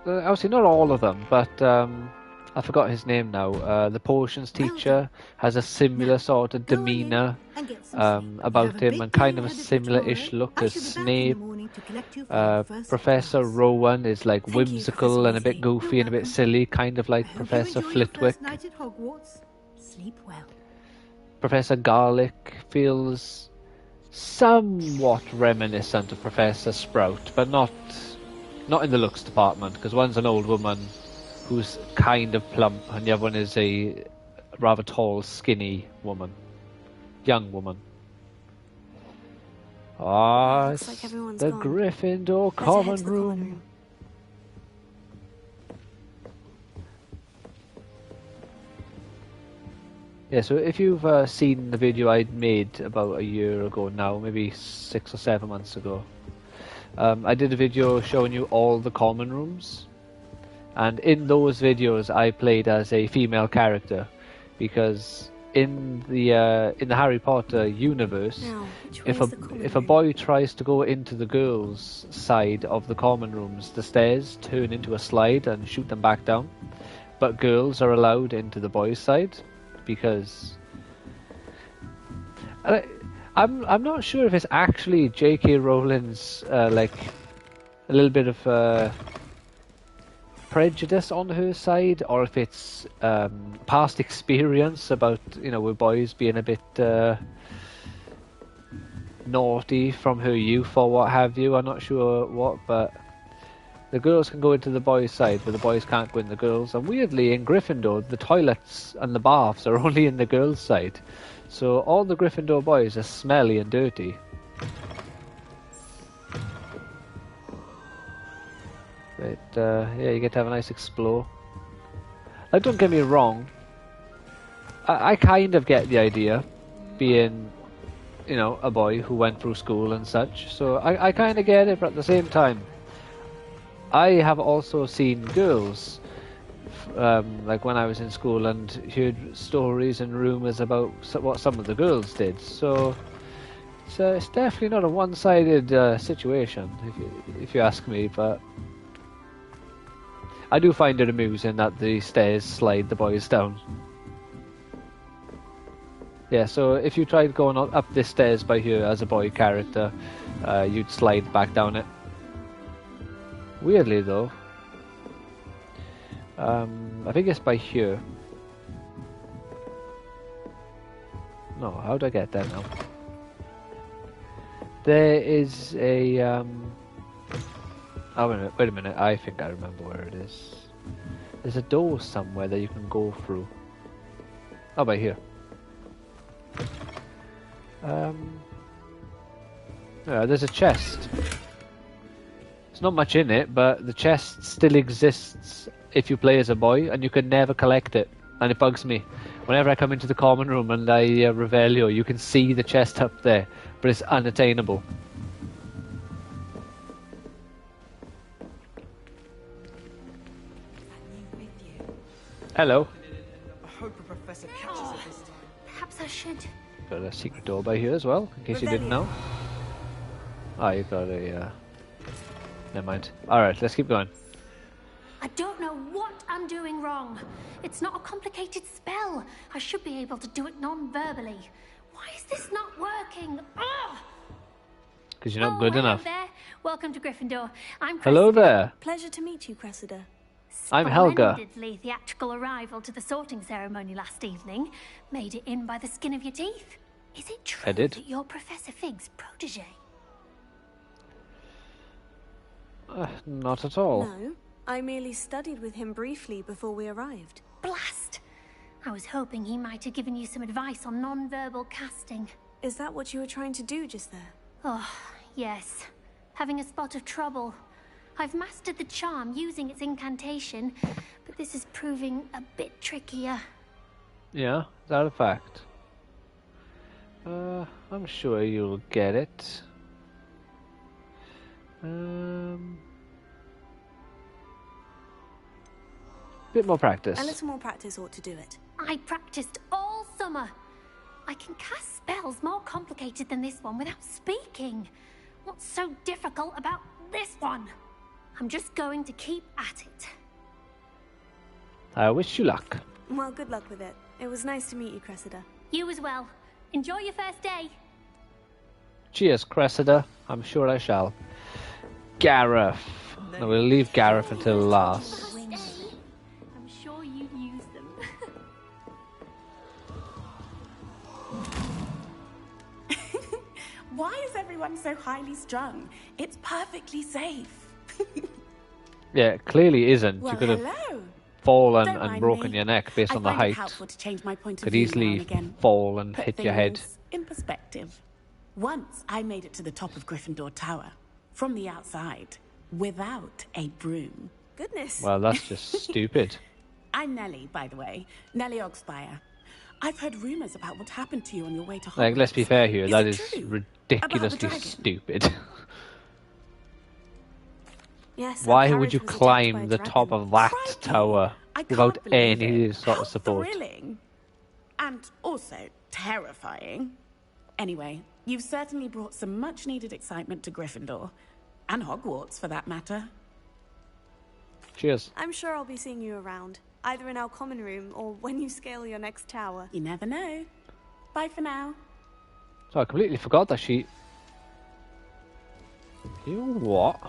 Obviously not all of them, but I forgot his name now. The potions teacher has a similar sort of Go on in demeanour and get some sleep. We have about a him, big and kind day of a ahead for similar-ish tomorrow. look I as shall be back in the Snape. morning to collect you for your first Professor class. Rowan is like Thank you, whimsical Professor and a bit Weasley. goofy You're and a bit welcome. silly, kind of I like hope Professor you enjoy your Flitwick. first night at Hogwarts. Sleep well. Professor Garlick feels somewhat reminiscent of Professor Sprout, but not in the looks department, because one's an old woman who's kind of plump, and the other one is a rather tall, skinny woman. Young woman. Ah, Looks like everyone's the gone. Gryffindor Let's head common to the room. common room. Yeah, so if you've seen the video I'd made about a year ago now, maybe 6 or 7 months ago, I did a video showing you all the common rooms, and in those videos I played as a female character, because in the Harry Potter universe, Now, which way if is the common a room? boy tries to go into the girls' side of the common rooms, the stairs turn into a slide and shoot them back down, but girls are allowed into the boys' side, because I'm not sure if it's actually J.K. Rowling's like a little bit of prejudice on her side, or if it's past experience about with boys being a bit naughty from her youth or what have you. I'm not sure what, but the girls can go into the boys' side, but the boys can't go in the girls'. And weirdly, in Gryffindor, the toilets and the baths are only in the girls' side. So all the Gryffindor boys are smelly and dirty. But yeah, you get to have a nice explore. Like, don't get me wrong, I kind of get the idea, being, a boy who went through school and such. So I kind of get it, but at the same time, I have also seen girls, like when I was in school, and heard stories and rumours about what some of the girls did. So it's definitely not a one-sided situation, if you ask me. But I do find it amusing that the stairs slide the boys down. Yeah, so if you tried going up the stairs by here as a boy character, you'd slide back down it. Weirdly though, I think it's by here. No, how do I get there now? There is a oh, wait a minute, I think I remember where it is. There's a door somewhere that you can go through. Oh, by here. Yeah, there's a chest. There's not much in it, but the chest still exists if you play as a boy, and you can never collect it. And it bugs me. Whenever I come into the common room and I Revelio, you can see the chest up there, but it's unattainable. Hello. I hope a professor catches it this time. Perhaps I should. Got a secret door by here as well, in case you didn't know. Ah, you got a never mind. Alright, let's keep going. I don't know what I'm doing wrong. It's not a complicated spell. I should be able to do it non-verbally. Why is this not working? Because you're not good enough. There. Welcome to Gryffindor. I'm Cressida. Hello there. Pleasure to meet you, Cressida. I'm Helga. Splendidly theatrical arrival to the sorting ceremony last evening. Made it in by the skin of your teeth. Is it true that you're Professor Fig's protege? Not at all. No, I merely studied with him briefly before we arrived. Blast! I was hoping he might have given you some advice on non-verbal casting. Is that what you were trying to do just there? Oh, yes. Having a spot of trouble. I've mastered the charm using its incantation, but this is proving a bit trickier. Yeah, is that a fact? I'm sure you'll get it. Bit more practice. A little more practice ought to do it. I practiced all summer. I can cast spells more complicated than this one without speaking. What's so difficult about this one? I'm just going to keep at it. I wish you luck. Well, good luck with it. It was nice to meet you, Cressida. You as well. Enjoy your first day. Cheers, Cressida. I'm sure I shall. Gareth. No, we'll leave Gareth until last. I'm sure you'd use them. Why is everyone so highly strung? It's perfectly safe. Yeah, it clearly isn't. Well, you could have hello. fallen Don't and mind broken me. your neck based on the I find it height. helpful to change my point of Could view easily now and again. fall and Put hit your head. things in perspective. Once I made it to the top of Gryffindor Tower, from the outside, without a broom. Goodness. Well, that's just stupid. I'm Nellie, by the way. Nellie Ogspire. I've heard rumours about what happened to you on your way to Hogwarts. Like, let's be fair here, that it is true? ridiculously About the dragon? stupid. Yes. Why our would you carriage was attacked by climb a the dragon. top of that Crikey. tower I can't without believe any it. sort How of support? Thrilling. And also terrifying. Anyway, you've certainly brought some much-needed excitement to Gryffindor. And Hogwarts, for that matter. Cheers. I'm sure I'll be seeing you around, either in our common room or when you scale your next tower. You never know. Bye for now. So I completely forgot that she... You what?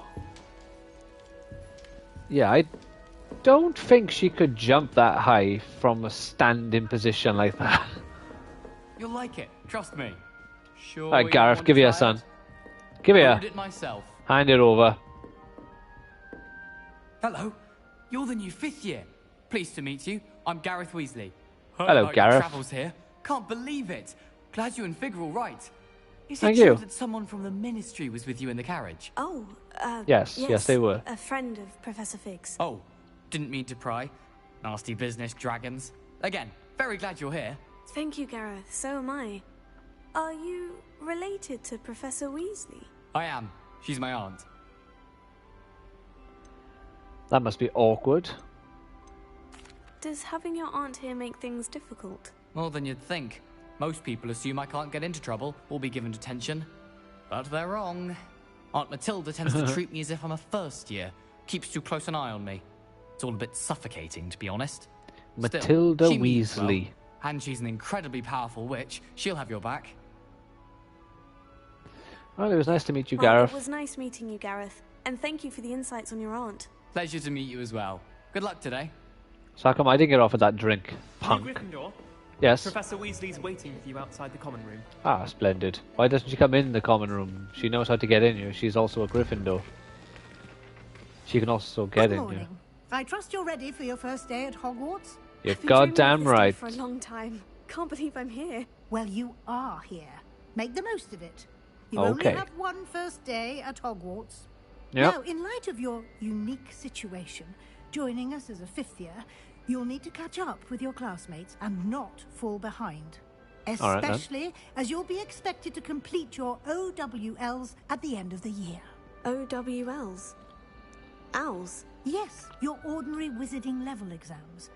Yeah, I don't think she could jump that high from a standing position like that. You'll like it, trust me. Sure. Alright, Gareth, give here, son. Give here. It myself. Hand it over. Hello, you're the new 5th year. Pleased to meet you. I'm Gareth Weasley. Hello, Heard Gareth. Your travels here. Can't believe it. Glad you and Fig are all right. Is Thank it true you. that someone from the Ministry was with you in the carriage? Oh, yes, they were. A friend of Professor Fig's. Oh, didn't mean to pry. Nasty business, dragons. Again, very glad you're here. Thank you, Gareth. So am I. Are you related to Professor Weasley? I am. She's my aunt. That must be awkward. Does having your aunt here make things difficult? More than you'd think. Most people assume I can't get into trouble or be given detention. But they're wrong. Aunt Matilda tends to treat me as if I'm a first year. Keeps too close an eye on me. It's all a bit suffocating, to be honest. Matilda Still, she means Weasley. well, and she's an incredibly powerful witch. She'll have your back. Well, it was nice to meet you, Well, Gareth. it was nice meeting you, Gareth. And thank you for the insights on your aunt. Pleasure to meet you as well. Good luck today. So how come I didn't get offered that drink? Punk. Gryffindor? Yes. Professor Weasley's waiting for you outside the common room. Ah, splendid. Why doesn't she come in the common room? She knows how to get in here. She's also a Gryffindor. She can also get Good in morning. here. I trust you're ready for your first day at Hogwarts? You're I've been dreaming of goddamn this day right. For a long time. Can't believe I'm here. Well, you are here. Make the most of it. You Okay. only have one first day at Hogwarts. Yep. Now, in light of your unique situation, joining us as a 5th year, you'll need to catch up with your classmates and not fall behind. All right, then. Especially as you'll be expected to complete your OWLs at the end of the year. OWLs? Owls? Yes, your ordinary wizarding level exams.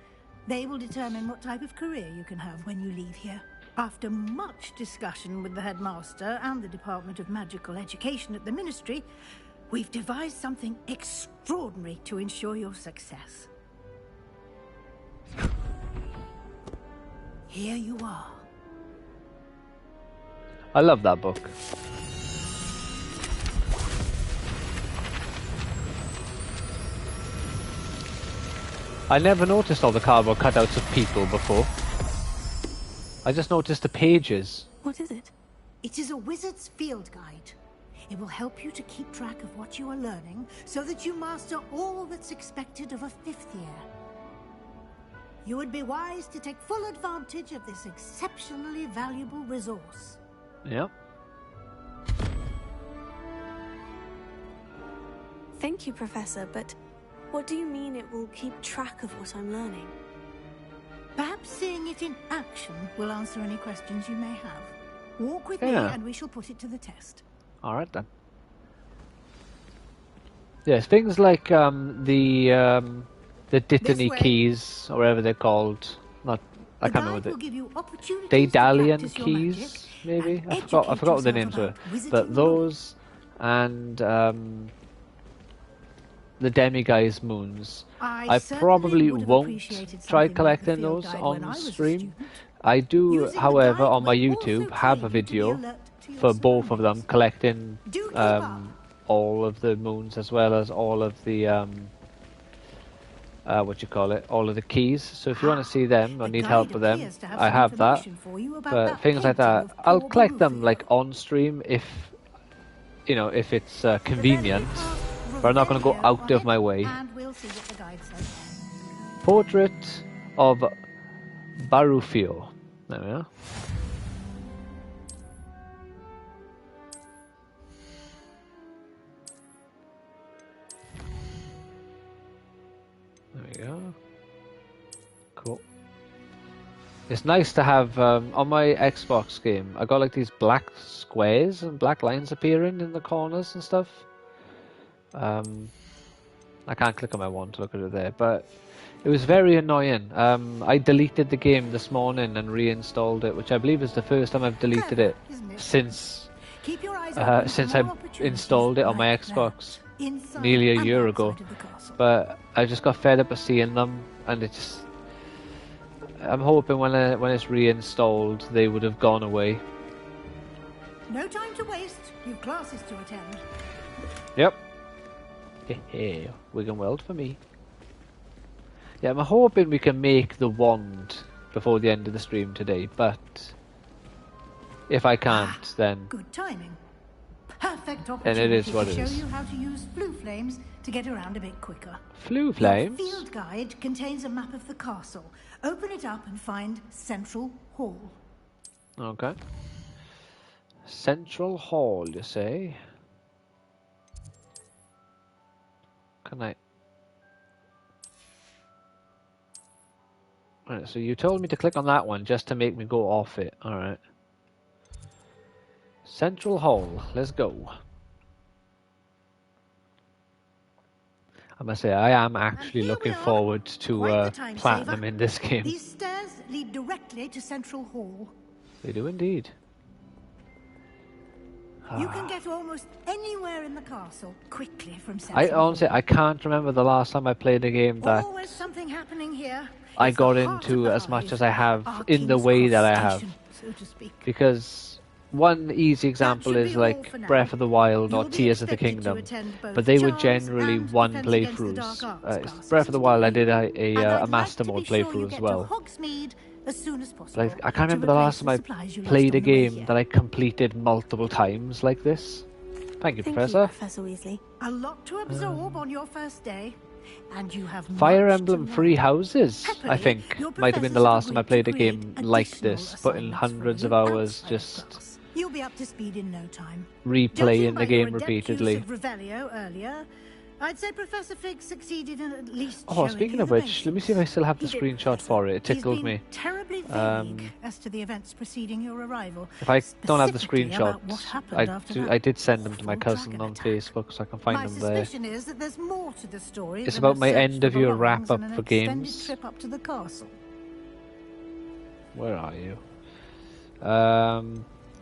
They will determine what type of career you can have when you leave here. After much discussion with the headmaster and the Department of Magical Education at the Ministry, we've devised something extraordinary to ensure your success. Here you are. I love that book. I never noticed all the cardboard cutouts of people before. I just noticed the pages. What is it? It is a wizard's field guide. It will help you to keep track of what you are learning so that you master all that's expected of a 5th year. You would be wise to take full advantage of this exceptionally valuable resource. Yep. Thank you, Professor, but what do you mean it will keep track of what I'm learning? Perhaps seeing it in action will answer any questions you may have. Walk with me Yeah. and we shall put it to the test. Alright then. Yes, things like the Dittany way. keys, or whatever they're called. Not, I can't remember will the give you opportunities to Daedalian practice your keys, magic maybe. and I forgot what the educate names were. yourself about But wizarding those and the Demiguise moons. I I certainly probably would have won't appreciated try something like the collecting field those guide when I on was a stream. student. I do, Using the however, guide on my will also YouTube have a train you to be video alert to your for both of them, surroundings. collecting Do keep up. all of the moons as well as all of the all of the keys. So if you want to see them or The need guide help with them, appears to have I some have that. information for you about But that things like painting that, of I'll poor collect them Barufio. like on stream if if it's convenient. But I'm not going to go Revelio out on of it, my way. And we'll see what the guide says. Portrait of Barufio. There we are. There we go. Cool. It's nice to have on my Xbox game. I got like these black squares and black lines appearing in the corners and stuff. I can't click on my one to look at it there, but it was very annoying. I deleted the game this morning and reinstalled it, which I believe is the first time I've deleted it since Keep your eyes open for I more opportunities installed it on my like Xbox that, inside nearly a and year outside ago. of the castle. But I just got fed up of seeing them, and it's. I'm hoping when it's reinstalled, they would have gone away. no time to waste. You've classes to attend. Yep. Hey, Wigan World for me. Yeah, I'm hoping we can make the wand before the end of the stream today, but if I can't, then... Good timing. Perfect And opportunity it is what to it show is. you how to use flue flames to get around a bit quicker. Flue flames? Your field guide contains a map of the castle. Open it up and find Central Hall. Okay. Central Hall, you say? Can I... Right, so you told me to click on that one just to make me go off it. Alright. Central Hall, let's go. I must say, I am actually looking forward to Platinum in this game. These stairs lead directly to Central Hall. They do indeed. You can get almost anywhere in the castle quickly from Central I honestly, I can't remember the last time I played a game that Always something happening here. I got into as much as I have in the way that I have. So to speak. Because one easy example is like Breath of the Wild or Tears of the Kingdom, but they were generally one playthroughs. Breath of the Wild, I did a master mode playthrough as well. Hogsmede as soon as possible. Like, I can't remember the last time I played a game that I completed multiple times like this. Thank you, Professor. Professor Weasley. A lot to absorb on your first day, and you have Fire Emblem Free Houses, I think, might have been the last time I played a game like this, put in hundreds of hours just You'll be up to speed in no time. replaying the game repeatedly. Revelio earlier, I'd say Professor Fig succeeded in at least Oh, showing speaking you of the which, basics. let me see if I still have the screenshot for it. It He's tickled been me. terribly vague as to the events preceding your arrival. If I don't have the specifically screenshot, about what happened after that I did send them to my cousin on Facebook, so I can find My them there. suspicion is that there's more to the story. It's than about a my search end for of year belongings wrap up and an for extended games. trip up to the castle. Where are you?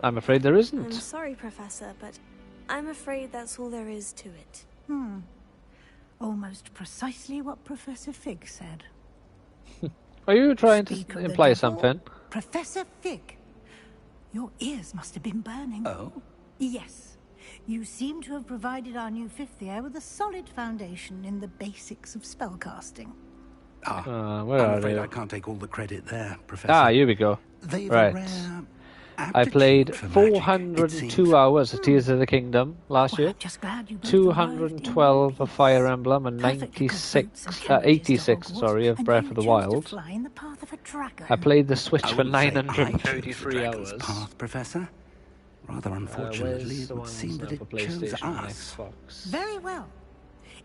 I'm afraid there I'm isn't. sorry, Professor, but I'm afraid that's all there is to it. Almost precisely what Professor Fig said. Are you trying Speak to of the imply devil, something? Professor Fig, your ears must have been burning. Oh? Yes. You seem to have provided our new fifth year with a solid foundation in the basics of spellcasting. Where I'm are afraid you? I can't take all the credit there, Professor. Ah, here we go. They've a Right. rare I played aptitude for magic, 402 hours of Tears of the Kingdom last year, Just glad you both 212 of Fire Emblem, and 86 of Breath of the Wild. fly in the path of a dragon. I played the Switch I for wouldn't say I chose the 933 dragon's hours. path, Professor. Rather unfortunately, Where's it the would ones seem now that for it chose PlayStation and us. Xbox? Very well.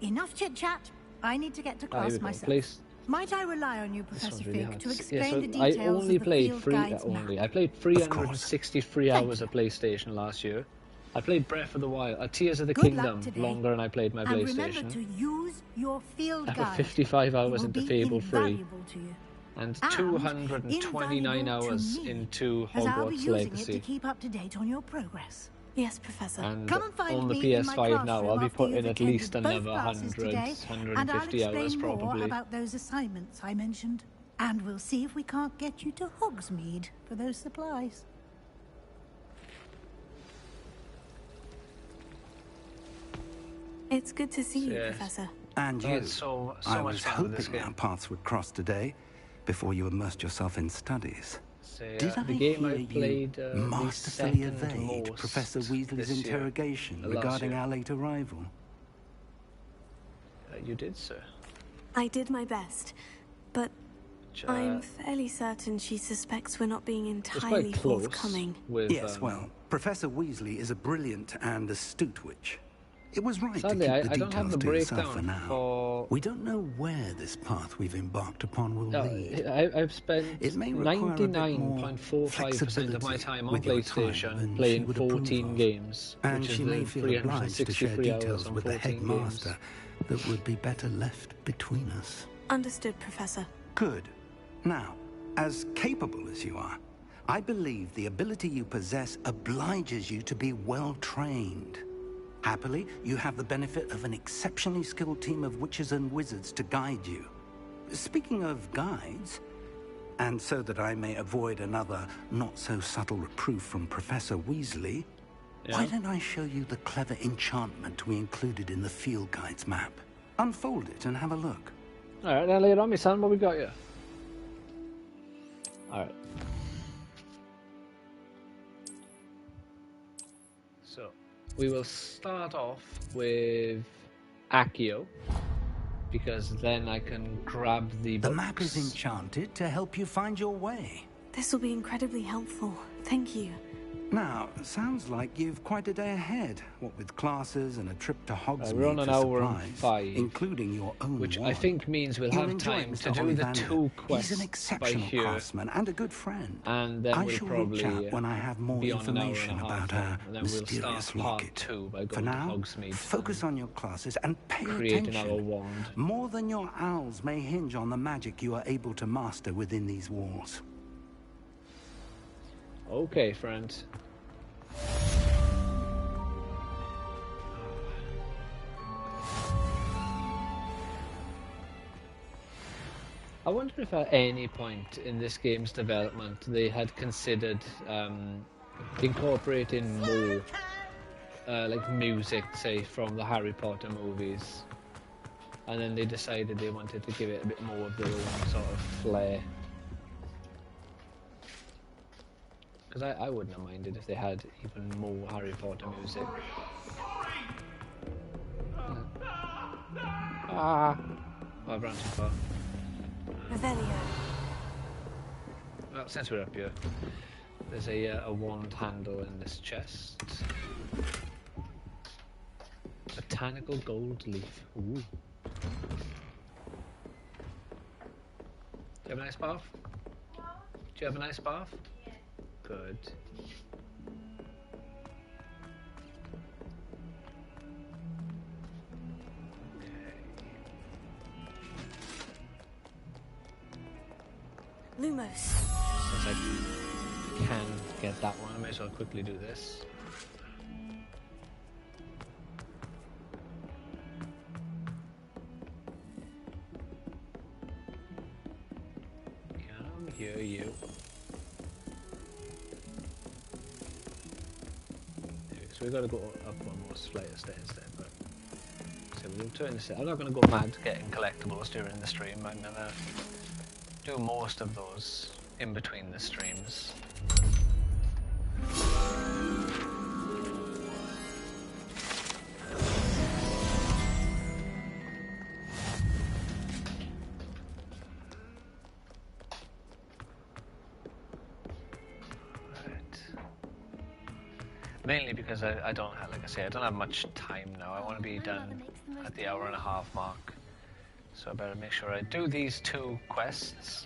Enough chit-chat. I need to get to Ah, class here we go. myself. Please. Might I rely on you, This Professor one's really Fig, hard. to Yeah, explain so the I details only of the played field three. guide's I played 363 hours of PlayStation last year. I played Breath of the Wild, Tears of the Good luck Kingdom today. longer than I played my And remember PlayStation. to use your field I guide. put 55 It hours will into be Fable 3 invaluable to you. and And 229 invaluable to hours me, into as I'll be Hogwarts using it to Legacy. keep up to date on your progress. Yes, Professor. And Come and find on the me in my PS5 now, I'll classroom be after putting you've at least attended both another classes 100, today, and I'll 150 hours explain more probably. about those assignments I mentioned. And we'll see if we can't get you to Hogsmede for those supplies. It's good to see you, Yes. Professor. And you. It's so I much was fun with this hoping game. our paths would cross today before you immersed yourself in studies. Did I the game hear I played you the masterfully second evade most Professor Weasley's this year, interrogation last regarding year. our late arrival? You did, sir. I did my best, but Uh, I'm fairly certain she suspects we're not being It's quite entirely close forthcoming. with. Yes, well, Professor Weasley is a brilliant and astute witch. It was right Sadly, to I keep the don't have details the to yourself breakdown for now. for. We don't know where this path we've embarked upon will No, lead. I've spent It may require a bit more 99.45% of my time on with your time than PlayStation she playing would approve 14 of. games, And which is she the may feel obliged to share 363 hours details on with the 14 games. headmaster that would be better left between us. Understood, Professor. Good. Now, as capable as you are, I believe the ability you possess obliges you to be well trained. Happily, you have the benefit of an exceptionally skilled team of witches and wizards to guide you. Speaking of guides, and so that I may avoid another not-so-subtle reproof from Professor Weasley, Why don't I show you the clever enchantment we included in the field guide's map? Unfold it and have a look. Alright, now lay it on me, son. What we got here? Alright. So, we will start off with Accio, because then I can grab the books. The map is enchanted to help you find your way. This will be incredibly helpful. Thank you. Now, sounds like you've quite a day ahead, what with classes and a trip to Hogsmede we're on an for hour supplies, and 5, including your own which ward. I think means we'll You'll have enjoy time Mr. to do the Ollivander. 2 quests He's an by exceptional here, craftsman and a good friend. and then I we'll shall probably reach out when I have more be on an hour and information a half about then, her and then we'll mysterious start part locket. 2 by For going now, to Hogsmede. focus on your classes and pay create attention. another wand. More than your owls may hinge on the magic you are able to master within these walls. Okay, friend. I wonder if at any point in this game's development they had considered incorporating more like music, say, from the Harry Potter movies, and then they decided they wanted to give it a bit more of their own sort of flair. Because I wouldn't have minded if they had even more Harry Potter music. Ah! Oh, I've run too far. Revelio. Well, since we're up here, there's a wand handle in this chest. Botanical gold leaf. Ooh. Do you have a nice bath? Do you have a nice bath? Yeah. Good. Lumos. Since I can get that one, I may as well quickly do this. Come here, you. So we've got to go up one more flight of stairs then, but so we'll turn this. I'm not going to go mad getting collectibles during the stream. I'm going to do most of those in between the streams. Mainly because I don't have, like I say, I don't have much time now. I want to be done at the hour and a half mark. So I better make sure I do these 2 quests.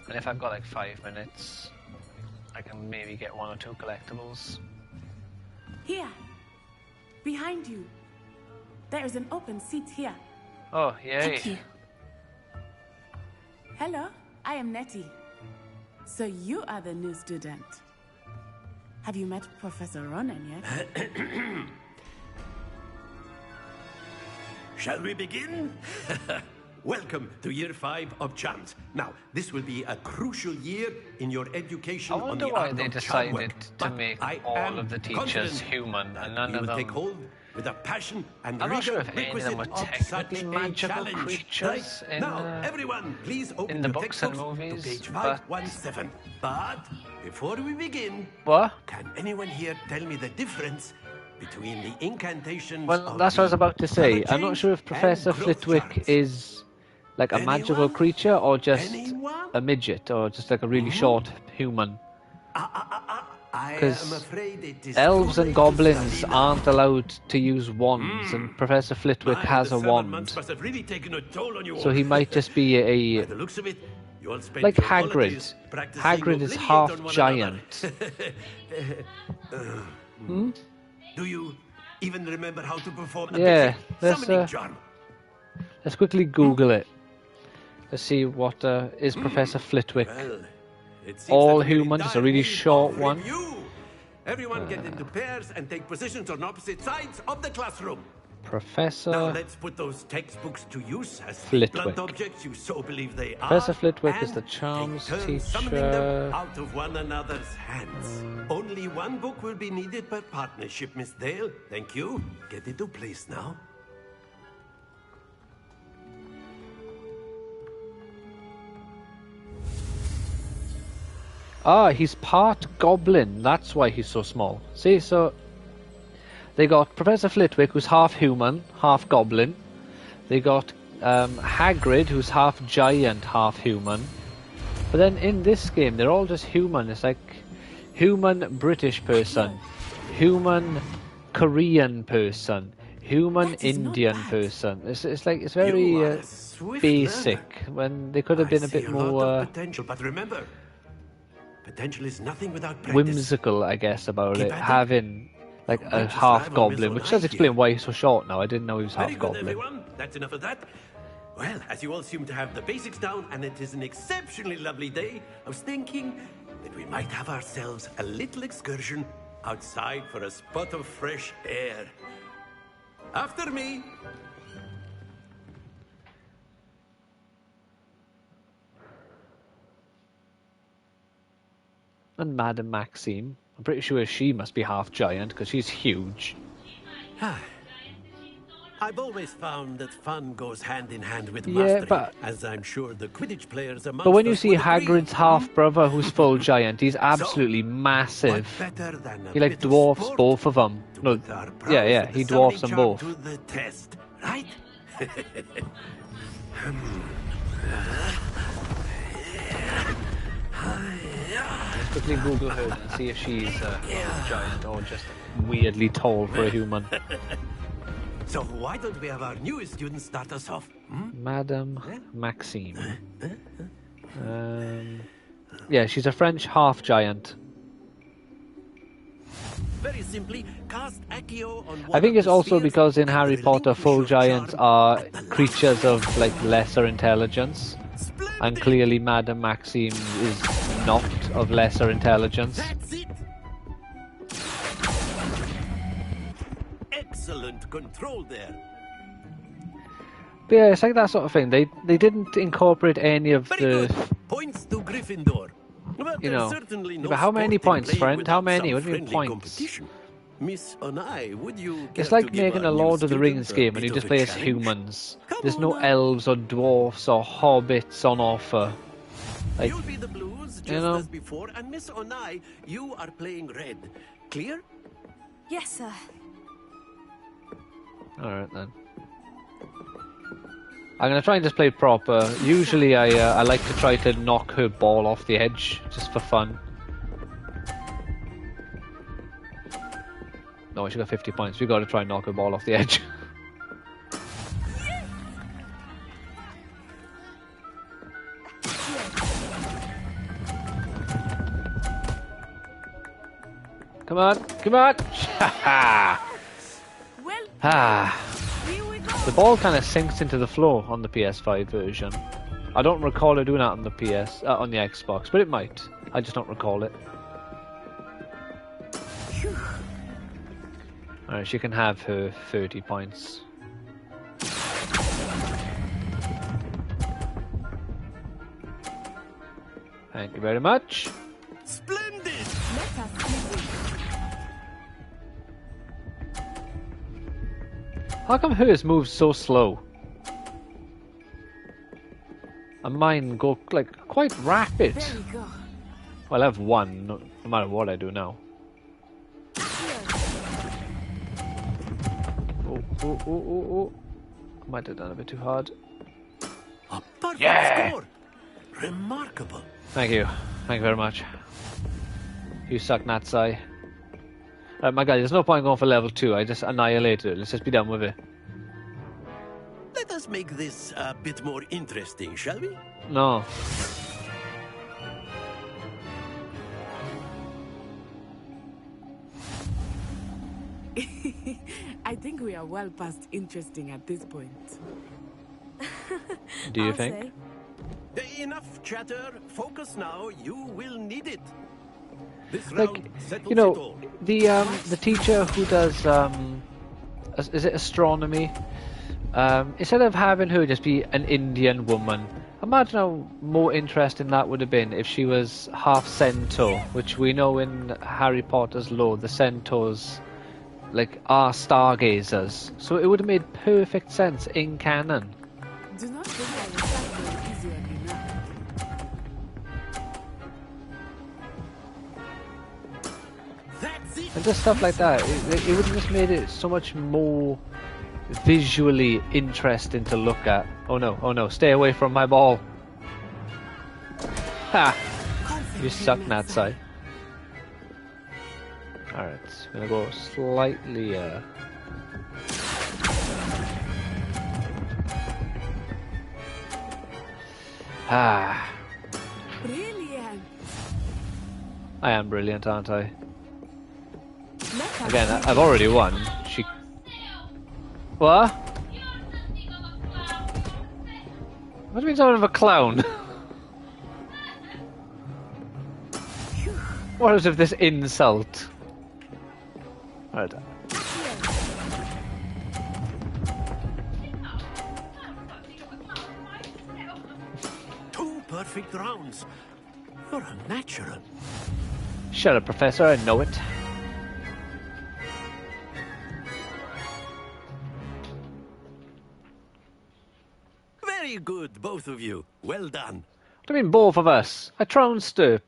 And if I've got like 5 minutes, I can maybe get 1 or 2 collectibles. Here. Behind you. There is an open seat here. Oh, yay. Thank you. Hello, I am Nettie. So you are the new student. Have you met Professor Ronan yet? Shall we begin? Welcome to Year 5 of Charms. Now, this will be a crucial year in your education on the art of charm work. I wonder why they decided to make all of the teachers human and none of them... take hold with a passion and I'm not sure if rigor any of them were technically magical creatures in, now, everyone, please open in the your books and textbooks movies, to page but... 517. But before we begin, what? Can anyone here tell me the difference between the incantations? Well, that's what I was about to say. I'm not sure if Professor Flitwick is like a magical creature or just a midget or just like a really short human. Because elves and goblins aren't allowed to use wands, and Professor Flitwick has a wand. So he might just be a... like Hagrid. Hagrid is half giant. Hmm? Do you even remember how to perform a summoning charm? Let's quickly Google it. Let's see what is Professor Flitwick. Well, all human, just a really short one. Everyone get into pairs and take positions on opposite sides of the classroom. Professor. Now let's put those textbooks to use as Flitwick. blunt objects you so believe they are. Professor Flitwick is and the charms take turns summoning them teacher. out of one another's hands. Only one book will be needed per partnership, Miss Dale. Thank you. Get into place now. Ah, he's part goblin. That's why he's so small. See, so they got Professor Flitwick, who's half human, half goblin. They got Hagrid, who's half giant, half human. But then in this game, they're all just human. It's like human British person, human Korean person, human Indian person. It's like it's very basic when they could have been a bit more potential, but remember, potential is nothing without practice. whimsical, I guess, about it. Having like a half goblin, which does explain why he's so short now. I didn't know he was half Very good, goblin. everyone. That's enough of that. Well, as you all seem to have the basics down, and it is an exceptionally lovely day, I was thinking that we might have ourselves a little excursion outside for a spot of fresh air. After me. And Madame Maxime. I'm pretty sure she must be half giant because she's huge. I've always found that fun goes hand in hand with Yeah, mastery, but- as I'm sure the Quidditch players amongst But when you us see would agree. Hagrid's half brother, who's full giant, he's absolutely massive. Better than a He like bit of dwarfs sport both of them. No, yeah, he dwarfs them both. to the test, right? Let's quickly Google her and see if she's giant or just weirdly tall for a human. So why don't we have our newest student start us off? Madame Maxime. Yeah, she's a French half giant. Very simply, cast Accio on I think it's also because in Harry Potter, full giants are creatures of like lesser intelligence, and clearly Madame Maxime is not of lesser intelligence. Excellent control there. But yeah, it's like that sort of thing. They didn't incorporate any of the, Points to Gryffindor. But you there's know. certainly no But how many sport in points, playing friend? How without many? some What do you mean friendly points? competition. Miss Onai, would you It's care like to give making our a new Lord of the student Rings a game and you bit just of a play as challenge? humans. There's no elves or dwarfs or hobbits on offer. Like, You'll be the blues just you know. as before, and Miss Onai, you are playing red. Clear? Yes, sir. Alright then. I'm gonna try and just play proper. Usually I like to try to knock her ball off the edge, just for fun. No, she got 50 points. We gotta try and knock her ball off the edge. Come on, come on! The ball kind of sinks into the floor on the PS5 version. I don't recall it doing that on the on the Xbox, but it might. I just don't recall it. Alright, she can have her 30 points. Thank you very much. Splendid! How come hers moves so slow? And mine go like quite rapid. There we go. Well, I have one, no matter what I do now. Oh. I might have done a bit too hard. A perfect Yeah! score! Remarkable. Thank you. Thank you very much. You suck, Natsai. My guy, there's no point going for level 2. I just annihilated it. Let's just be done with it. Let us make this a bit more interesting, shall we? No. I think we are well past interesting at this point. Do you think? Enough chatter. Focus now. You will need it. This Like, round settles you it know, all. the teacher who does is it astronomy? Instead of having her just be an Indian woman, imagine how more interesting that would have been if she was half centaur, which we know in Harry Potter's lore, the centaurs like are stargazers. So it would have made perfect sense in canon. Do not think I will start going easy on you now. And just stuff like that, it would have just made it so much more visually interesting to look at. Oh no, stay away from my ball. Ha! You suck, Natsai. Alright, I'm gonna go slightly, Brilliant. I am brilliant, aren't I? Again, I've already won. What? What do you mean something of a clown? What is of this insult? Right. 2 perfect rounds. You're a natural. Shut up, Professor, I know it. Very good, both of you. Well done. What do you mean, both of us? I trounced her.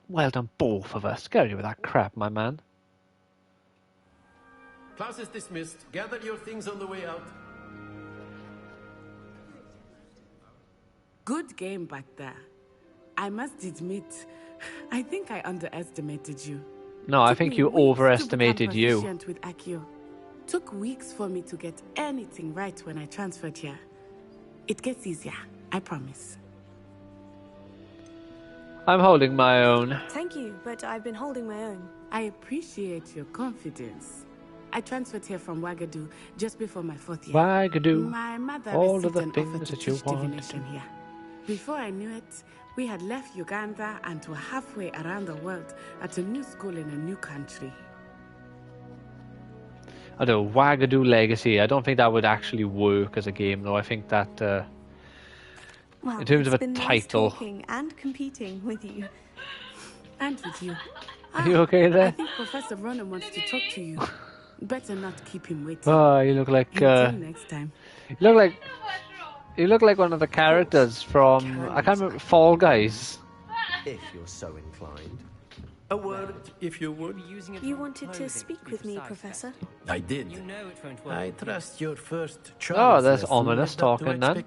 Well done, both of us. Get out of here with that crap, my man. Class is dismissed. Gather your things on the way out. Good game back there. I must admit, I think I underestimated you. No, I think you overestimated you. With Accio. Took weeks for me to get anything right when I transferred here. It gets easier, I promise. I'm holding my own. Thank you, but I've been holding my own. I appreciate your confidence. I transferred here from Wagadu just before my 4th year. Wagadu. My mother All of the received an offer things to that you teach want. divination here. Before I knew it, we had left Uganda and were halfway around the world at a new school in a new country. I don't know, Wagadu Legacy. I don't think that would actually work as a game, though. I think that, Well, in terms of it's a been nice title. talking and competing with you. And with you. Are you okay there? I think Professor Ronan wants to talk to you. Better not keep him waiting. Oh, you look like, Until next time. You look like one of the characters from, I can't remember, Fall Guys. If you're so inclined. A word, if you would. You wanted to speak with me, Professor? I did. I trust your first charge. Oh, there's ominous talking then.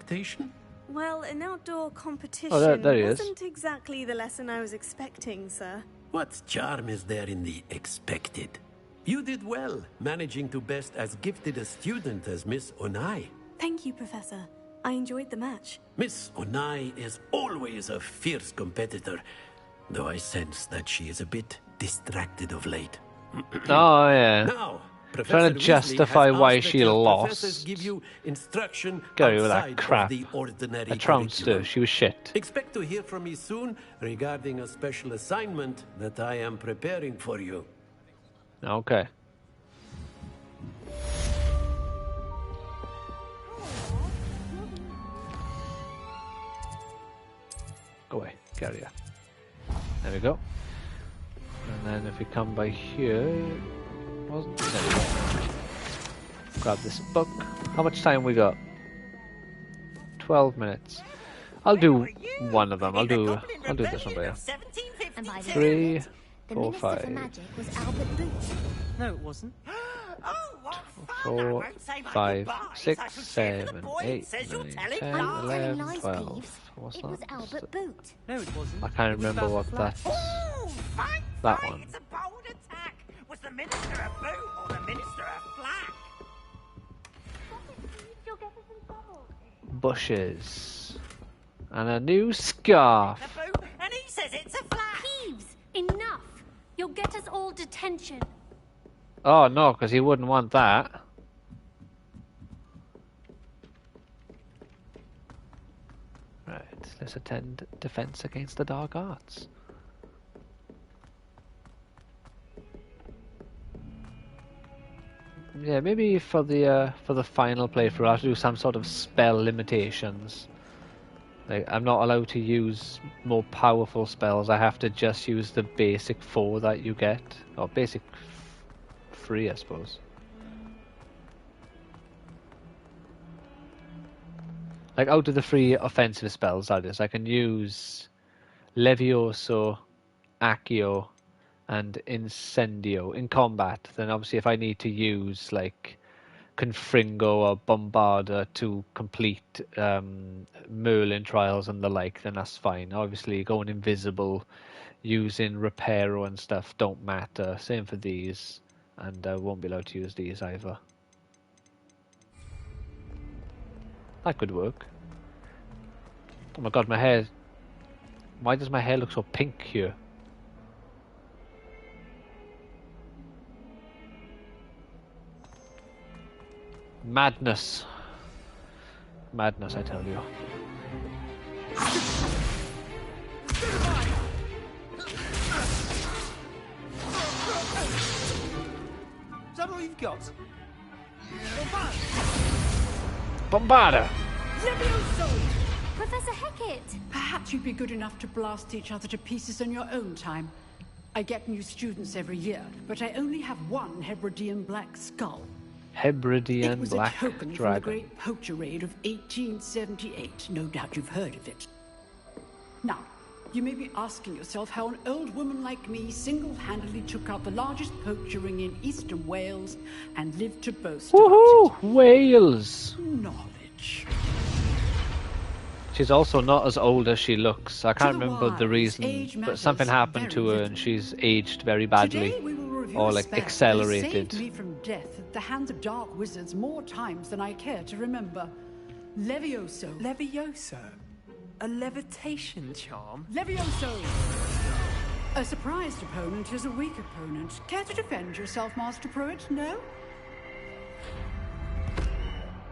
Well, an outdoor competition there he is. wasn't exactly the lesson I was expecting, sir. What charm is there in the expected? You did well, managing to best as gifted a student as Miss Onai. Thank you, Professor. I enjoyed the match. Miss Onai is always a fierce competitor, though I sense that she is a bit distracted of late. Oh, yeah. Now, trying to justify why she lost. Give you instruction Go with outside that crap. of the ordinary I trounced her. curriculum. She was shit. Expect to hear from me soon regarding a special assignment that I am preparing for you. Okay. Go away. Get out of here. There we go. And then if we come by here... Wasn't there we go. Grab this book. How much time we got? 12 minutes. I'll do one of them. I'll do this one by here. And by the 3, the 4, Minister for 5, Magic was Albert Boots. No, it wasn't. 4, 5, 6, 7, 8, 9, 10, 11, 12. What's It was that? Albert Boot. No, it wasn't. I can't remember what that's. That one. It's a bold attack. Was the Minister a boot or the Minister a flack? Bushes. And a new scarf. And he says it's a flack. Peeves, enough. You'll get us all detention. Oh no, because he wouldn't want that. Right, let's attend defense against the dark arts. Yeah, maybe for the final playthrough, I have to do some sort of spell limitations. Like, I'm not allowed to use more powerful spells. I have to just use the basic 4 that you get, or basic 3, I suppose. Like, out of the 3 offensive spells, that is, I can use Levioso, Accio, and Incendio in combat. Then obviously if I need to use like Confringo or Bombarda to complete Merlin trials and the like, then that's fine. Obviously going invisible, using Reparo and stuff don't matter. Same for these, and I won't be allowed to use these either. That could work. Oh my god, my hair. Why does my hair look so pink here? Madness. Madness, I tell you. Is that all you've got? Bombarda! Professor Hecat! Perhaps you'd be good enough to blast each other to pieces on your own time. I get new students every year, but I only have one Hebridean black skull. Hebridean It was black a token dragon. from the Great Poacher Raid of 1878. No doubt you've heard of it. Now, you may be asking yourself how an old woman like me single-handedly took out the largest poacher ring in eastern Wales and lived to boast Woohoo! Wales! knowledge. She's also not as old as she looks. I can't the remember the wise, reason, age but something matters happened to very her and she's aged very badly. Today we will review Or a like spell that has accelerated. saved me from death at the hands of dark wizards more times than I care to remember. Levioso. Levioso? A levitation charm? Levioso! A surprised opponent is a weak opponent. Care to defend yourself, Master Pruitt? No?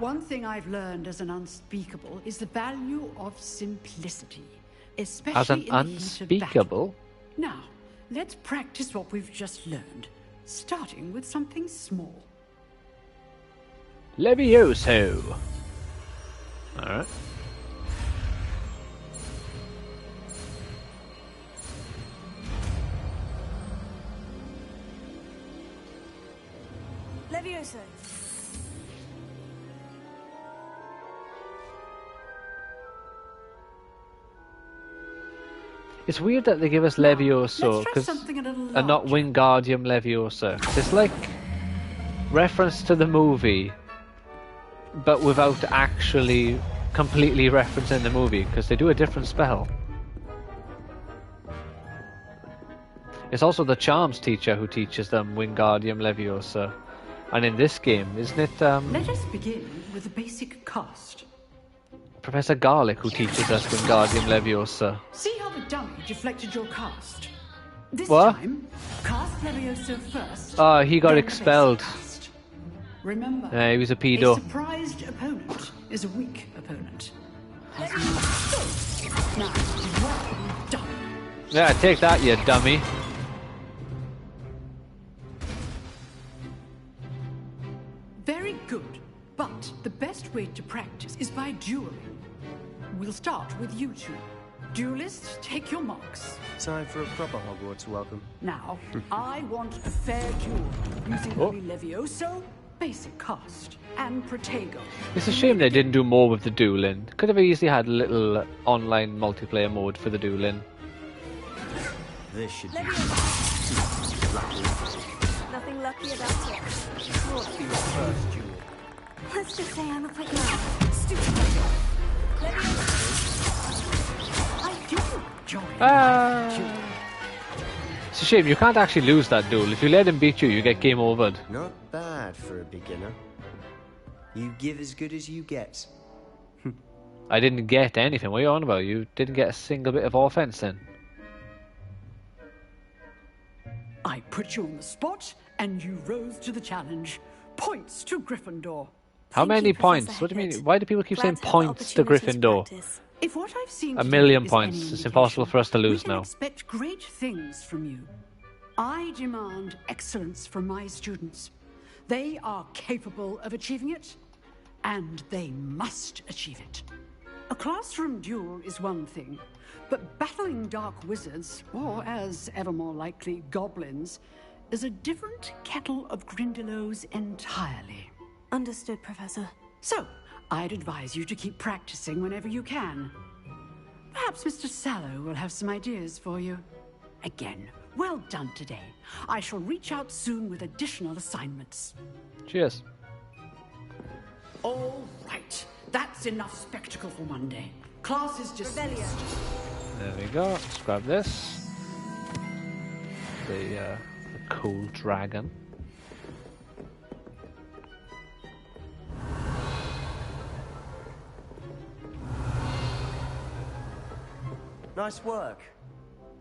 One thing I've learned as an unspeakable is the value of simplicity, especially As an in the heat of unspeakable? battle. Now, let's practice what we've just learned, starting with something small. Levioso! Alright. Levioso. It's weird that they give us Levioso let's try something a little and not Wingardium Leviosa. 'Cause it's like reference to the movie, but without actually completely referencing the movie, because they do a different spell. It's also the Charms teacher who teaches them Wingardium Leviosa. And in this game, isn't it Let us begin with the basic cast. Professor Garlic who teaches us Wingardium Leviosa? See how the dummy deflected your cast? This What? time, cast Levioso first. Oh, he got then expelled. cast. Remember, Yeah, he was a a pedo. surprised opponent is a weak opponent. Now, well done. Yeah, take that, you dummy. Very good, but the best way to practice is by dueling. We'll start with you two. Duelists, take your marks. Time for a proper Hogwarts welcome. Now, I want a fair duel using Oh. only Levioso, basic cast, and Protego. It's a shame they didn't do more with the dueling. Could have easily had a little online multiplayer mode for the dueling. This should be Levioso. lucky. Nothing lucky about it. Must be your first duel. Let's just say I'm a quick man. Stupid Levioso. I do join. It's a shame, you can't actually lose that duel. If you let him beat you, you get game overed. Not bad for a beginner. You give as good as you get. I didn't get anything. What are you on about? You didn't get a single bit of offense then. I put you on the spot, and you rose to the challenge. Points to Gryffindor. How many points? What do you mean? Why do people keep saying points to Gryffindor? If what I've seen A today million is points. any It's impossible for us to lose we can now. expect great things from you. I demand excellence from my students. They are capable of achieving it, and they must achieve it. A classroom duel is one thing, but battling dark wizards, or as ever more likely, goblins, is a different kettle of Grindylows entirely. Understood, Professor. So, I'd advise you to keep practicing whenever you can. Perhaps Mr. Sallow will have some ideas for you. Again, well done today. I shall reach out soon with additional assignments. Cheers. All right. That's enough spectacle for one day. Class is dismissed. There we go. Let's grab this. The cool dragon. Nice work.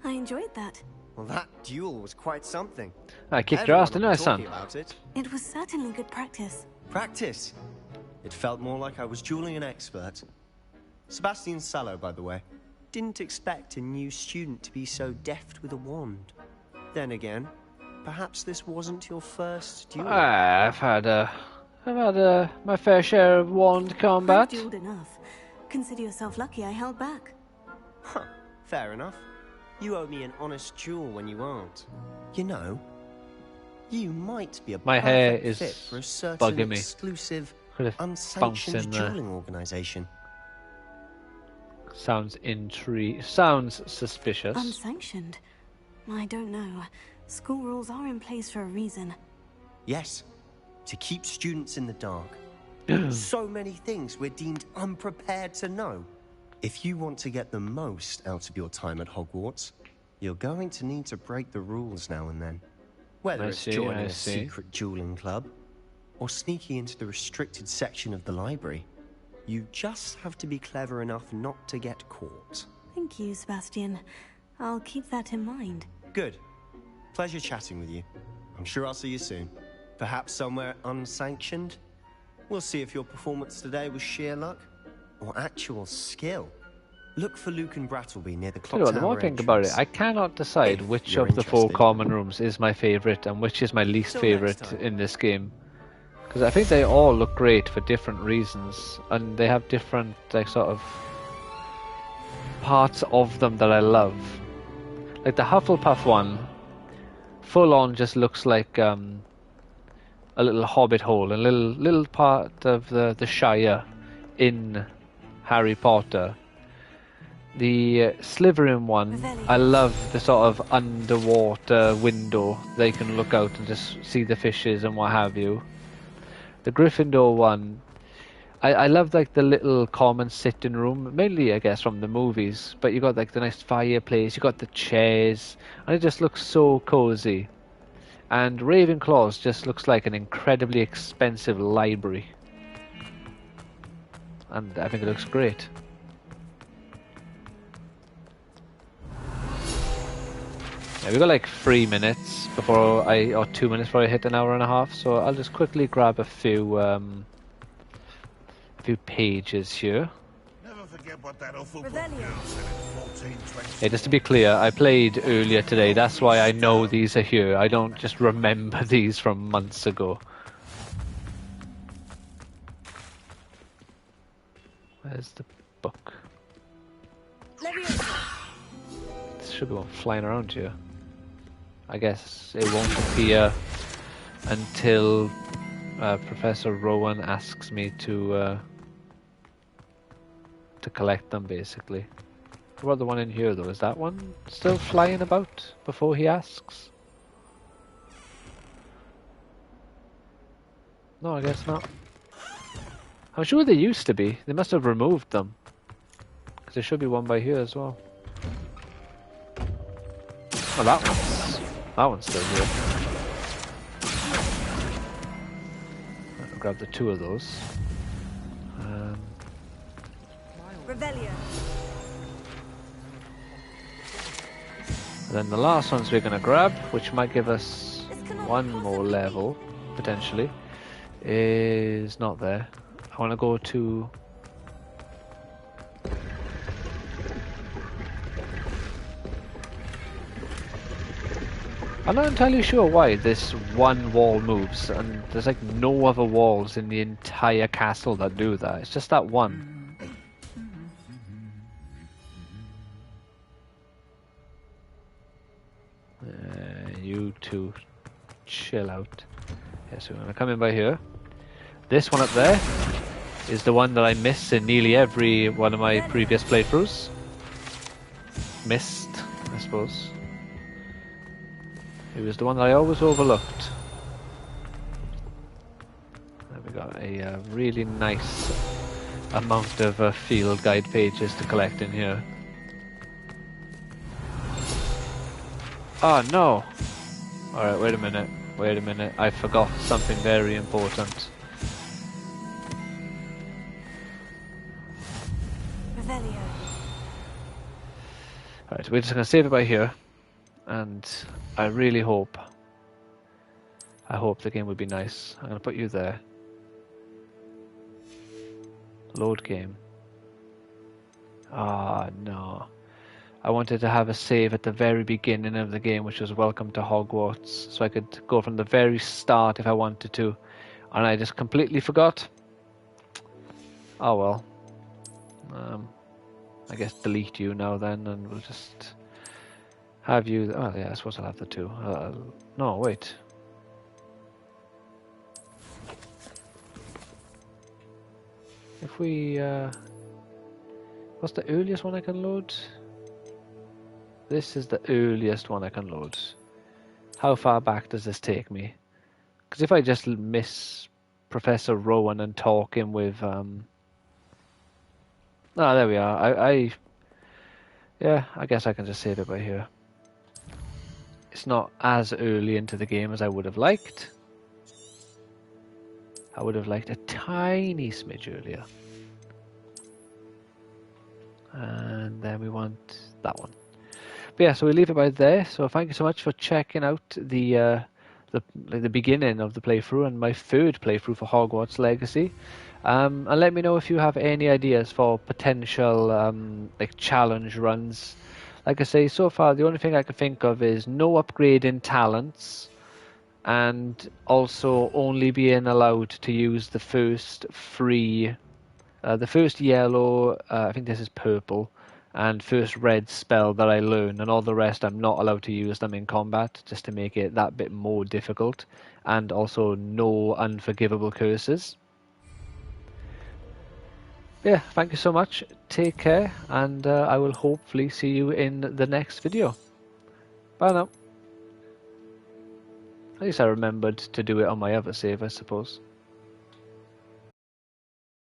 I enjoyed that. Well, that duel was quite something. I kicked your ass, didn't I, son? About it. It was certainly good practice. Practice? It felt more like I was dueling an expert. Sebastian Sallow, by the way. Didn't expect a new student to be so deft with a wand. Then again, perhaps this wasn't your first duel. I've had my fair share of wand combat. I've dueled enough. Consider yourself lucky I held back. Huh, fair enough. You owe me an honest duel when you aren't. You know, you might be a My hair perfect is fit for a certain bugging me. exclusive, Could have unsanctioned bounced in there. dueling organization. Sounds Sounds suspicious. Unsanctioned? I don't know. School rules are in place for a reason. Yes, to keep students in the dark. So many things we're deemed unprepared to know. If you want to get the most out of your time at Hogwarts, you're going to need to break the rules now and then. Whether it's joining a secret dueling club, or sneaking into the restricted section of the library, you just have to be clever enough not to get caught. Thank you, Sebastian. I'll keep that in mind. Good. Pleasure chatting with you. I'm sure I'll see you soon. Perhaps somewhere unsanctioned? We'll see if your performance today was sheer luck or actual skill. Look for Luke and Brattleby near the clock tower. The more I think about it, I cannot decide which of the 4 common rooms is my favourite and which is my least favourite in this game. Because I think they all look great for different reasons, and they have different sort of parts of them that I love. Like the Hufflepuff one, full on just looks like a little hobbit hole, a little part of the Shire in Harry Potter. The Slytherin one, I love the sort of underwater window. They can look out and just see the fishes and what have you. The Gryffindor one, I love like the little common sitting room, mainly I guess from the movies, but you got like the nice fireplace, you got the chairs, and it just looks so cozy. And Ravenclaw's just looks like an incredibly expensive library. And I think it looks great. Yeah, we've got like 3 minutes before or 2 minutes before I hit an hour and a half, so I'll just quickly grab a few pages here. Never forget what that awful book girl said in 1420. Hey, just to be clear, I played earlier today, that's why I know these are here. I don't just remember these from months ago. Where's the book? This should be one flying around here. I guess it won't appear until Professor Rowan asks me to collect them, basically. What about the one in here, though? Is that one still flying about before he asks? No, I guess not. I'm sure they used to be. They must have removed them. Because there should be one by here as well. Oh, that one's still here. I'll grab the 2 of those. Revelio. And then the last ones we're going to grab, which might give us 1 more level, potentially, is not there. I want to go to... I'm not entirely sure why this one wall moves, and there's like no other walls in the entire castle that do that. It's just that one. You two, chill out. Yeah, so we're gonna come in by here. This one up there is the one that I miss in nearly every one of my previous playthroughs. Missed, I suppose. It was the one that I always overlooked. And we got a really nice amount of field guide pages to collect in here. Oh no! Alright, wait a minute. I forgot something very important. Alright, we're just gonna save it by here. And I really hope the game would be nice. I'm gonna put you there. Load game. Ah, no. I wanted to have a save at the very beginning of the game, which was Welcome to Hogwarts, so I could go from the very start if I wanted to, and I just completely forgot. Oh well. I guess delete you now then, and we'll just have you. Oh yeah, I suppose I'll have the two. No, wait. If we, what's the earliest one I can load? This is the earliest one I can load. How far back does this take me? Because if I just miss Professor Rowan and talking with, oh, there we are. Yeah, I guess I can just save it by here. It's not as early into the game as I would have liked. I would have liked a tiny smidge earlier. And then we want that one. But yeah, so we leave it by there. So thank you so much for checking out the beginning of the playthrough and my third playthrough for Hogwarts Legacy. And let me know if you have any ideas for potential like challenge runs. Like I say, so far the only thing I can think of is no upgrading talents, and also only being allowed to use the first free, the first yellow, I think this is purple, and first red spell that I learn, and all the rest I'm not allowed to use them in combat, just to make it that bit more difficult, and also no unforgivable curses. Yeah, thank you so much, take care, and I will hopefully see you in the next video. Bye now. At least I remembered to do it on my other save, I suppose.